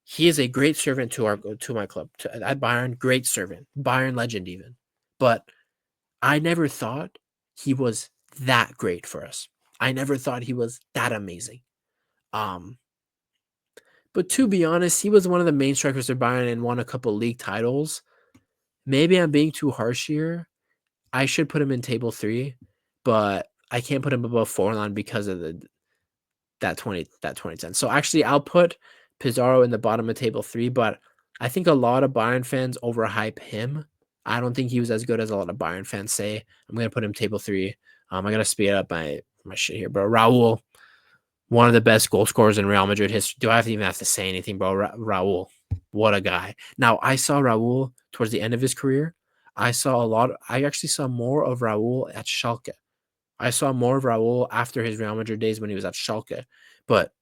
He is a great servant to my club at Bayern. Great servant, Bayern legend even, but I never thought he was that great for us. I never thought he was that amazing. Um, But to be honest, he was one of the main strikers of Bayern and won a couple league titles. Maybe I'm being too harsh here. I should put him in table 3, but I can't put him above Forlan because of that 2010. So actually, I'll put Pizarro in the bottom of table 3, but I think a lot of Bayern fans overhype him. I don't think he was as good as a lot of Bayern fans say. I'm gonna put him table 3. I gotta speed up my shit here, bro. Raul, one of the best goal scorers in Real Madrid history. Do I even have to say anything, bro? Raul, what a guy. Now, I saw Raul towards the end of his career. I actually saw more of Raul at Schalke. I saw more of Raul after his Real Madrid days when he was at Schalke. But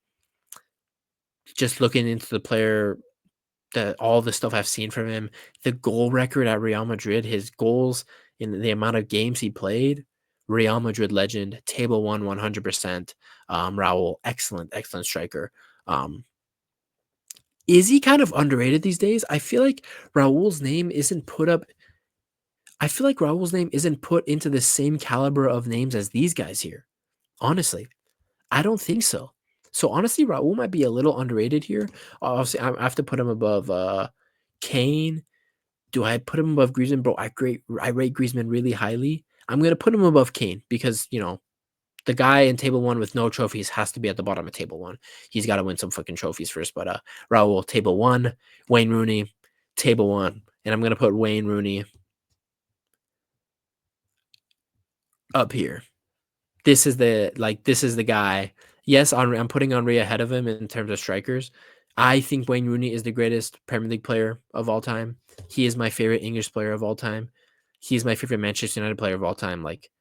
just looking into the player, all the stuff I've seen from him, the goal record at Real Madrid, his goals in the amount of games he played, Real Madrid legend, table 100%. Raul, excellent striker. Is he kind of underrated these days? I feel like Raul's name isn't put up. I feel like Raul's name isn't put into the same caliber of names as these guys here. Honestly, I don't think so. So honestly, Raul might be a little underrated here. Obviously, I have to put him above Kane. Do I put him above Griezmann? Bro, I rate Griezmann really highly. I'm gonna put him above Kane because the guy in table 1 with no trophies has to be at the bottom of table 1. He's got to win some fucking trophies first. But Raul, table 1, Wayne Rooney, table 1, and I'm gonna put Wayne Rooney up here. This is the guy. Yes, I'm putting Henry ahead of him in terms of strikers. I think Wayne Rooney is the greatest Premier League player of all time. He is my favorite English player of all time. He's my favorite Manchester United player of all time. Like,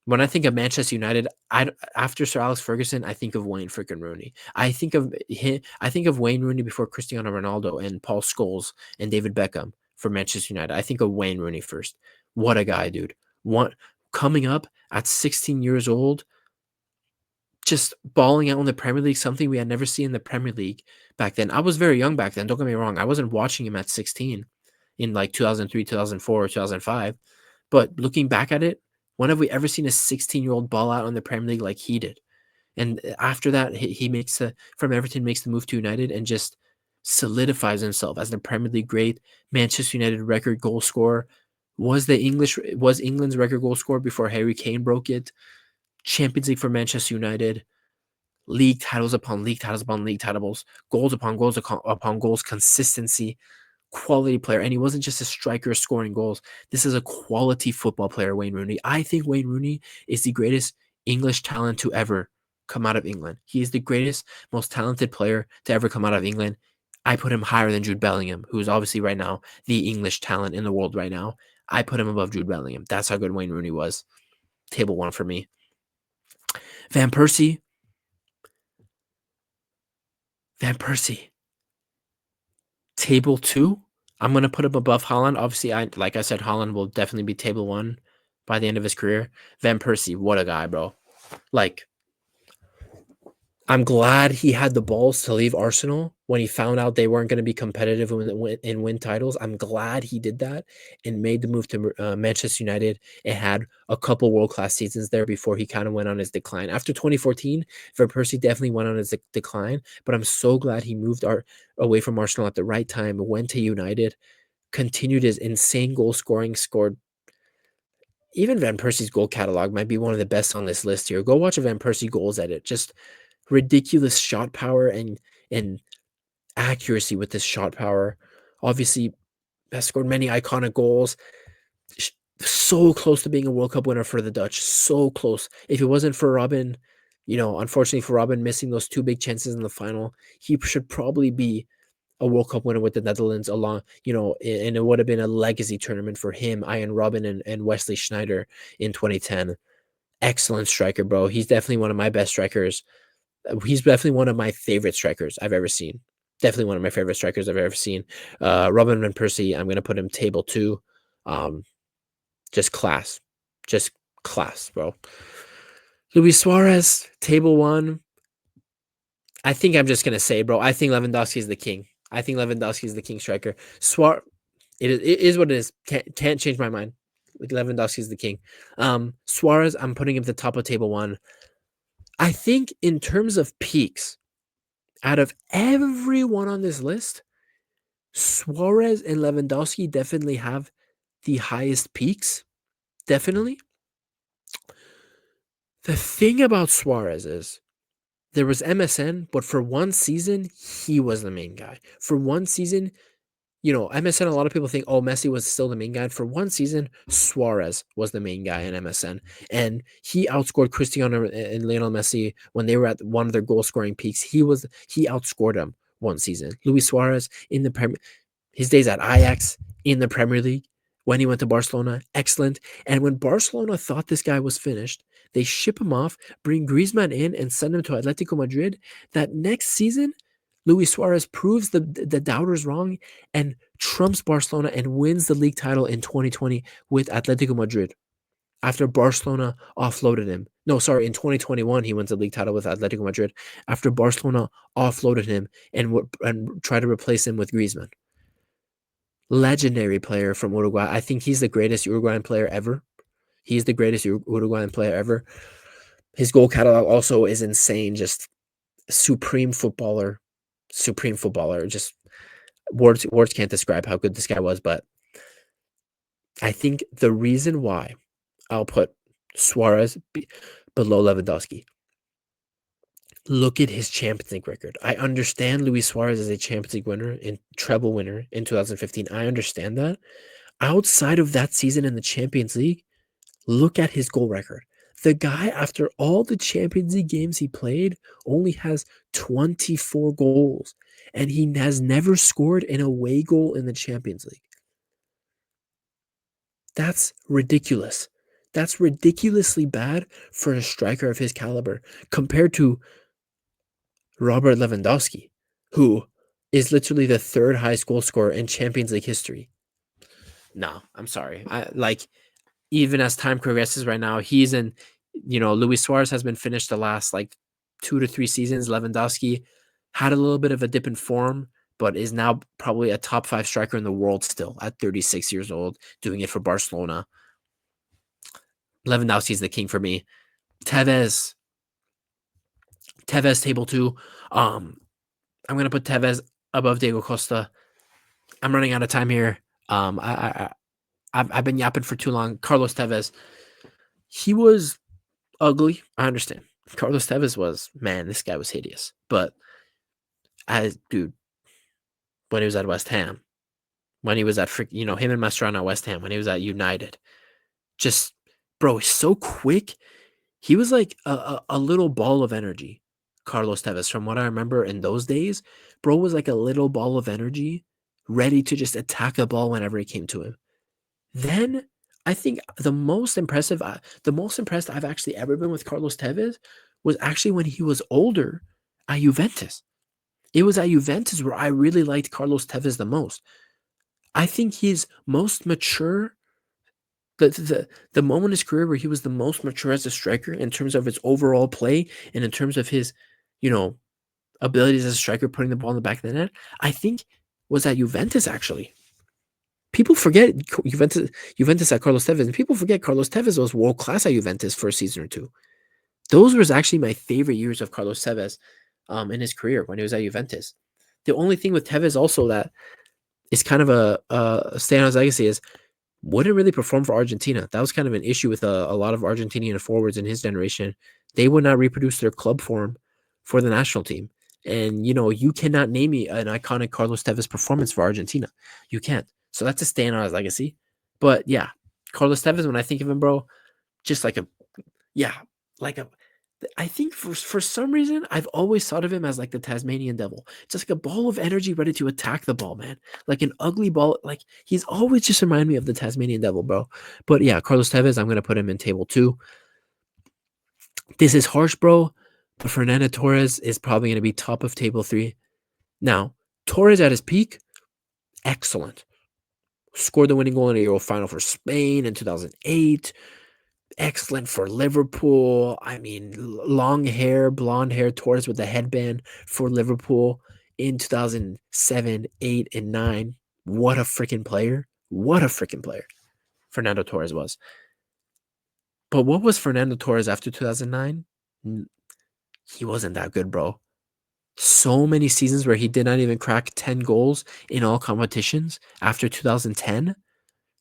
when I think of Manchester United, after Sir Alex Ferguson, I think of Wayne freaking Rooney. I think of Wayne Rooney before Cristiano Ronaldo and Paul Scholes and David Beckham for Manchester United. I think of Wayne Rooney first. What a guy, dude. Coming up at 16 years old, just balling out in the Premier League, something we had never seen in the Premier League back then. I was very young back then. Don't get me wrong. I wasn't watching him at 16 in like 2003, 2004, or 2005. But looking back at it, when have we ever seen a 16-year-old ball out in the Premier League like he did? And after that, he makes from Everton, makes the move to United and just solidifies himself as the Premier League great, Manchester United record goal scorer. Was England's record goal scorer before Harry Kane broke it. Champions League for Manchester United. League titles upon league titles upon league titles. Goals upon goals upon goals. Consistency. Quality player. And he wasn't just a striker scoring goals. This is a quality football player, Wayne Rooney. I think Wayne Rooney is the greatest English talent to ever come out of England. He is the greatest, most talented player to ever come out of England. I put him higher than Jude Bellingham, who is obviously right now the English talent in the world right now. I put him above Jude Bellingham. That's how good Wayne Rooney was. Table 1 for me. Van Persie. Table 2. I'm going to put him above Haaland. Obviously, like I said, Haaland will definitely be table 1 by the end of his career. Van Persie, what a guy, bro. Like, I'm glad he had the balls to leave Arsenal when he found out they weren't going to be competitive and win titles. I'm glad he did that and made the move to Manchester United and had a couple world-class seasons there before he kind of went on his decline. After 2014, Van Persie definitely went on his decline, but I'm so glad he moved away from Arsenal at the right time, went to United, continued his insane goal scoring, scored. Even Van Persie's goal catalog might be one of the best on this list here. Go watch a Van Persie goals edit. Just ridiculous shot power and accuracy with this shot power. Obviously, has scored many iconic goals. So close to being a World Cup winner for the Dutch. So close. If it wasn't for Robin, unfortunately for Robin missing those 2 big chances in the final, he should probably be a World Cup winner with the Netherlands and it would have been a legacy tournament for him, Ian Robin and Wesley Sneijder in 2010. Excellent striker, bro. He's definitely one of my best strikers. He's definitely one of my favorite strikers I've ever seen. Definitely one of my favorite strikers I've ever seen. Robin Van Persie, I'm going to put him table 2. Just class. Just class, bro. Luis Suarez, table 1. I think I'm just going to say, bro, I think Lewandowski is the king. I think Lewandowski is the king striker. It is what it is. Can't change my mind. Lewandowski is the king. Suarez, I'm putting him at the top of table 1. I think in terms of peaks, Out of everyone on this list, Suarez and Lewandowski definitely have the highest peaks. Definitely. The thing about Suarez is there was MSN, but for one season, he was the main guy. For one season, MSN, a lot of people think, oh, Messi was still the main guy. For one season, Suarez was the main guy in MSN. And he outscored Cristiano and Lionel Messi when they were at one of their goal scoring peaks. He outscored them one season. Luis Suarez in the Premier, his days at Ajax in the Premier League, when he went to Barcelona, excellent. And when Barcelona thought this guy was finished, they ship him off, bring Griezmann in, and send him to Atletico Madrid. That next season, Luis Suarez proves the doubters wrong and trumps Barcelona and wins the league title in 2020 with Atletico Madrid after Barcelona offloaded him. No, sorry, in 2021 he wins the league title with Atletico Madrid after Barcelona offloaded him and tried to replace him with Griezmann. Legendary player from Uruguay. I think he's the greatest Uruguayan player ever. He's the greatest Uruguayan player ever. His goal catalog also is insane. Just supreme footballer. Just words can't describe how good this guy was. But I think the reason why I'll put Suarez below Lewandowski. Look at his Champions League record. I understand Luis Suarez is a Champions League winner and treble winner in 2015. I understand that. Outside of that season in the Champions League, look at his goal record. The guy, after all the Champions League games he played, only has 24 goals, and he has never scored an away goal in the Champions League. That's ridiculous. That's ridiculously bad for a striker of his caliber compared to Robert Lewandowski, who is literally the third highest goal scorer in Champions League history. No, I'm sorry. Even as time progresses right now, he's in, Luis Suarez has been finished the last 2 to 3 seasons. Lewandowski had a little bit of a dip in form, but is now probably a top 5 striker in the world still at 36 years old, doing it for Barcelona. Lewandowski is the king for me. Tevez table 2. I'm going to put Tevez above Diego Costa. I'm running out of time here. I've been yapping for too long. Carlos Tevez, he was ugly. I understand. Carlos Tevez this guy was hideous. But dude, when he was at West Ham, when he was at him and Mascherano at West Ham, when he was at United, just bro, he's so quick. He was like a little ball of energy. Carlos Tevez, from what I remember in those days, bro was like a little ball of energy, ready to just attack a ball whenever it came to him. Then I think the most impressed I've actually ever been with Carlos Tevez was actually when he was older at Juventus. It was at Juventus where I really liked Carlos Tevez the most. I think he's most mature. The moment in his career where he was the most mature as a striker in terms of his overall play and in terms of his, abilities as a striker, putting the ball in the back of the net, I think was at Juventus actually. People forget Juventus at Carlos Tevez, and people forget Carlos Tevez was world class at Juventus for a season or two. Those was actually my favorite years of Carlos Tevez in his career when he was at Juventus. The only thing with Tevez also that is kind of a stay on his legacy is wouldn't really perform for Argentina. That was kind of an issue with a lot of Argentinian forwards in his generation. They would not reproduce their club form for the national team. And, you cannot name me an iconic Carlos Tevez performance for Argentina. You can't. So that's a stand on his legacy. But yeah, Carlos Tevez, when I think of him, bro, just I think for some reason, I've always thought of him as like the Tasmanian devil. Just like a ball of energy ready to attack the ball, man. Like an ugly ball. Like he's always just reminded me of the Tasmanian devil, bro. But yeah, Carlos Tevez, I'm going to put him in table 2. This is harsh, bro. But Fernando Torres is probably going to be top of table 3. Now, Torres at his peak, excellent. Scored the winning goal in a Euro final for Spain in 2008. Excellent for Liverpool. I mean, long hair, blonde hair, Torres with the headband for Liverpool in 2007, 8, and 9. What a freaking player. What a freaking player Fernando Torres was. But what was Fernando Torres after 2009? He wasn't that good, bro. so many seasons where he did not even crack 10 goals in all competitions after 2010.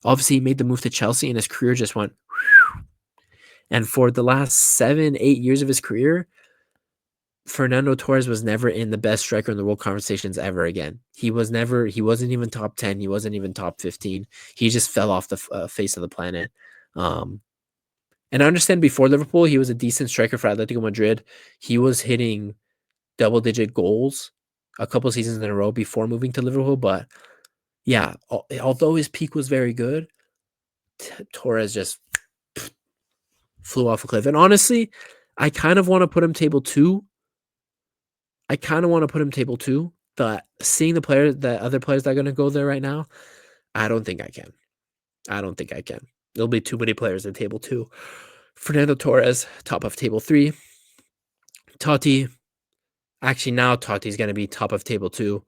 Obviously, he made the move to Chelsea and his career just went. And for the last 7, 8 years of his career, Fernando Torres was never in the best striker in the world conversations ever again. He wasn't even top 10. He wasn't even top 15. He just fell off the face of the planet. Um, and I understand before Liverpool, he was a decent striker for Atletico Madrid. He was hitting double digit goals a couple seasons in a row before moving to Liverpool. But yeah, although his peak was very good, Torres just flew off a cliff. And honestly, I kind of want to put him table two. But seeing the other players that are going to go there right now, I don't think I can. There'll be too many players in table two. Fernando Torres, top of table three. Totti, actually now Totti's going to be top of table two.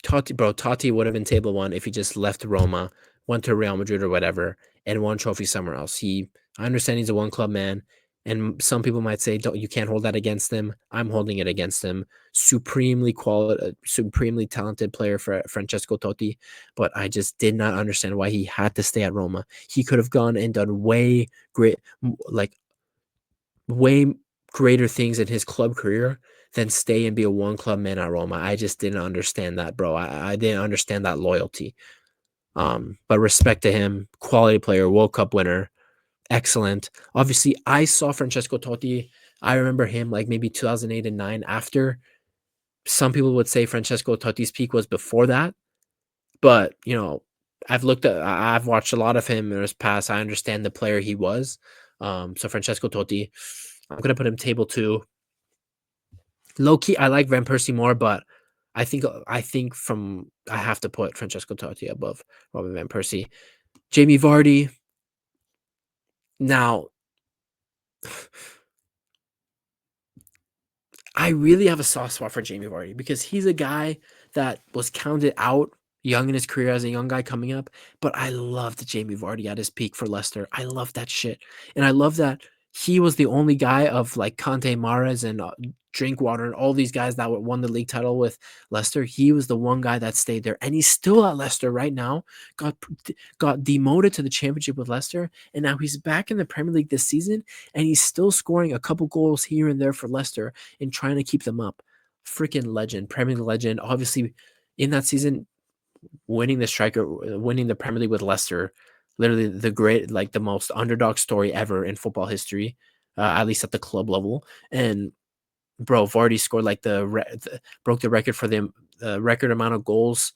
Totti would have been table one if he just left Roma, went to Real Madrid or whatever, and won trophy somewhere else. I understand he's a one club man, and some people might say, "Don't you can't hold that against him." I'm holding it against him. Supremely talented player for Francesco Totti, but I just did not understand why he had to stay at Roma. He could have gone and done way greater things in his club career than stay and be a one club man at Roma. I just didn't understand that, bro. I didn't understand that loyalty. But respect to him, quality player, World Cup winner, excellent. Obviously, I saw Francesco Totti. I remember him like maybe 2008 and 9 after. Some people would say Francesco Totti's peak was before that, but I've watched a lot of him in his past. I understand the player he was. So Francesco Totti, I'm gonna put him table two. Low key, I like Van Persie more, but I have to put Francesco Totti above Robin Van Persie. Jamie Vardy. Now, I really have a soft spot for Jamie Vardy because he's a guy that was counted out young in his career as a young guy coming up. But I loved Jamie Vardy at his peak for Leicester. I love that shit. And I love that he was the only guy of like Conte, Mahrez, and Drinkwater and all these guys that won the league title with Leicester. He was the one guy that stayed there. And he's still at Leicester right now. Got demoted to the championship with Leicester. And now he's back in the Premier League this season. And he's still scoring a couple goals here and there for Leicester and trying to keep them up. Freaking legend, Premier League legend. Obviously, in that season, winning the Premier League with Leicester, literally the most underdog story ever in football history, at least at the club level. And bro, Vardy scored like broke the record for the record amount of goals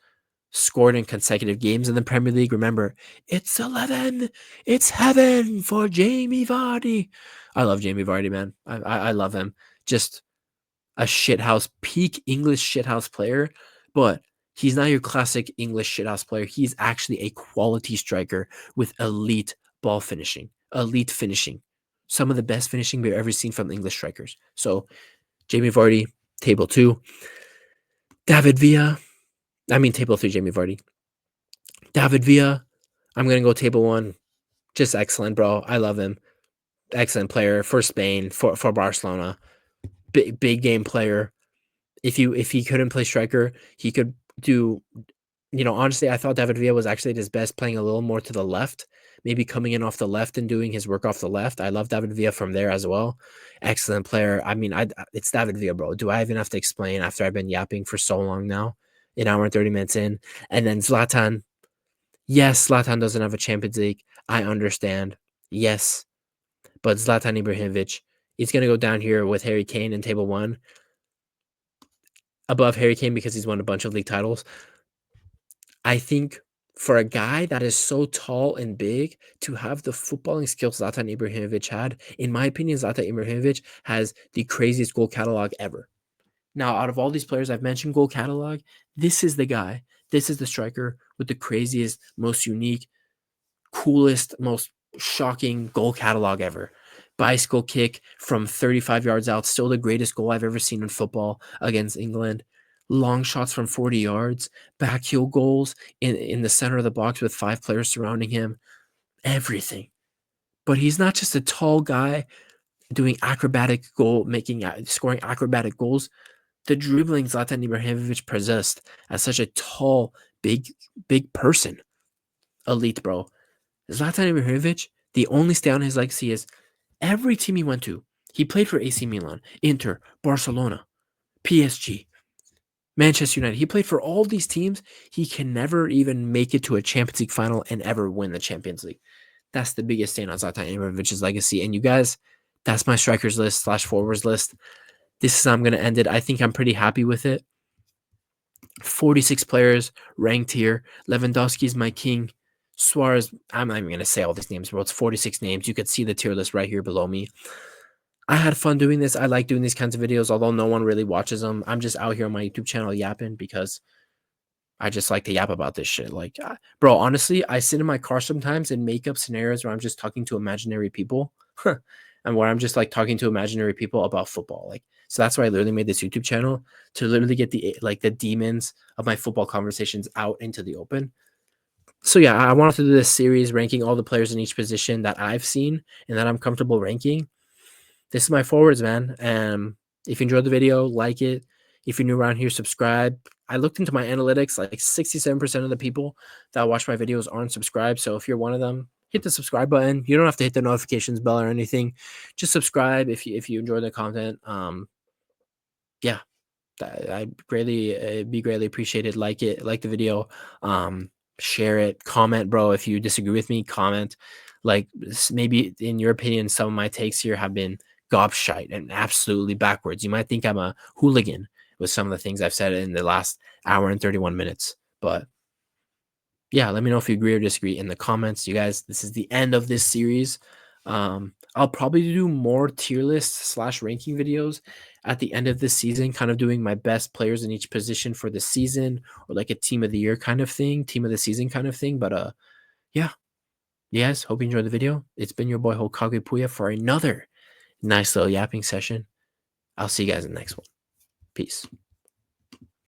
scored in consecutive games in the Premier League. Remember, it's 11. It's heaven for Jamie Vardy. I love Jamie Vardy, man. I love him. Just a peak English shithouse player, but he's not your classic English shithouse player. He's actually a quality striker with elite ball finishing, elite finishing. Some of the best finishing we've ever seen from English strikers. So, Jamie Vardy, table two. David Villa, table three, Jamie Vardy. David Villa, I'm going to go table one. Just excellent, bro. I love him. Excellent player for Spain, for Barcelona. Big game player. If he couldn't play striker, he could do, honestly, I thought David Villa was actually at his best playing a little more to the left, maybe coming in off the left and doing his work off the left. I love David Villa from there as well. Excellent player. It's David Villa, bro. Do I even have to explain after I've been yapping for so long now? An hour and 30 minutes in. And then Zlatan. Yes, Zlatan doesn't have a Champions League. I understand. Yes. But Zlatan Ibrahimovic, he's going to go down here with Harry Kane in table one, above Harry Kane because he's won a bunch of league titles. I think for a guy that is so tall and big to have the footballing skills Zlatan Ibrahimovic had, in my opinion, Zlatan Ibrahimovic has the craziest goal catalog ever. Now, out of all these players I've mentioned goal catalog, this is the guy. This is the striker with the craziest, most unique, coolest, most shocking goal catalog ever. Bicycle kick from 35 yards out, still the greatest goal I've ever seen in football against England. Long shots from 40 yards, back heel goals in the center of the box with 5 players surrounding him. Everything. But he's not just a tall guy doing acrobatic goal making, scoring acrobatic goals. The dribbling Zlatan Ibrahimovic possessed as such a tall, big person. Elite, bro. Zlatan Ibrahimovic, the only stay on his legacy is every team he went to. He played for AC Milan, Inter, Barcelona, PSG, Manchester United. He played for all these teams. He can never even make it to a Champions League final and ever win the Champions League. That's the biggest stain on Zlatan Ibrahimovic's legacy. And you guys, that's my strikers list slash forwards list. This is how I'm going to end it. I think I'm pretty happy with it. 46 players ranked here. Lewandowski is my king. Suarez, I'm not even going to say all these names, bro. It's 46 names. You could see the tier list right here below me. I had fun doing this. I like doing these kinds of videos, although no one really watches them. I'm just out here on my YouTube channel yapping because I just like to yap about this shit. Like, bro, honestly, I sit in my car sometimes and make up scenarios where I'm just talking to imaginary people and where I'm just like talking to imaginary people about football. Like, so that's why I literally made this YouTube channel, to literally get the demons of my football conversations out into the open. So yeah, I wanted to do this series ranking all the players in each position that I've seen and that I'm comfortable ranking. This is my forwards, man. If you enjoyed the video, like it. If you're new around here, subscribe. I looked into my analytics, like 67% of the people that watch my videos aren't subscribed. So if you're one of them, hit the subscribe button. You don't have to hit the notifications bell or anything. Just subscribe if you enjoy the content. Yeah, I greatly be greatly appreciated. Like it, like the video. Share it, comment, bro. If you disagree with me, comment. Like, maybe in your opinion, some of my takes here have been gobshite and absolutely backwards. You might think I'm a hooligan with some of the things I've said in the last hour and 31 minutes. But yeah, let me know if you agree or disagree in the comments. You guys, this is the end of this series. I'll probably do more tier list slash ranking videos at the end of this season, kind of doing my best players in each position for the season, or like a team of the year kind of thing, team of the season kind of thing. But yeah, yes, hope you enjoyed the video. It's been your boy Hokage Puya for another nice little yapping session. I'll see you guys in the next one. Peace.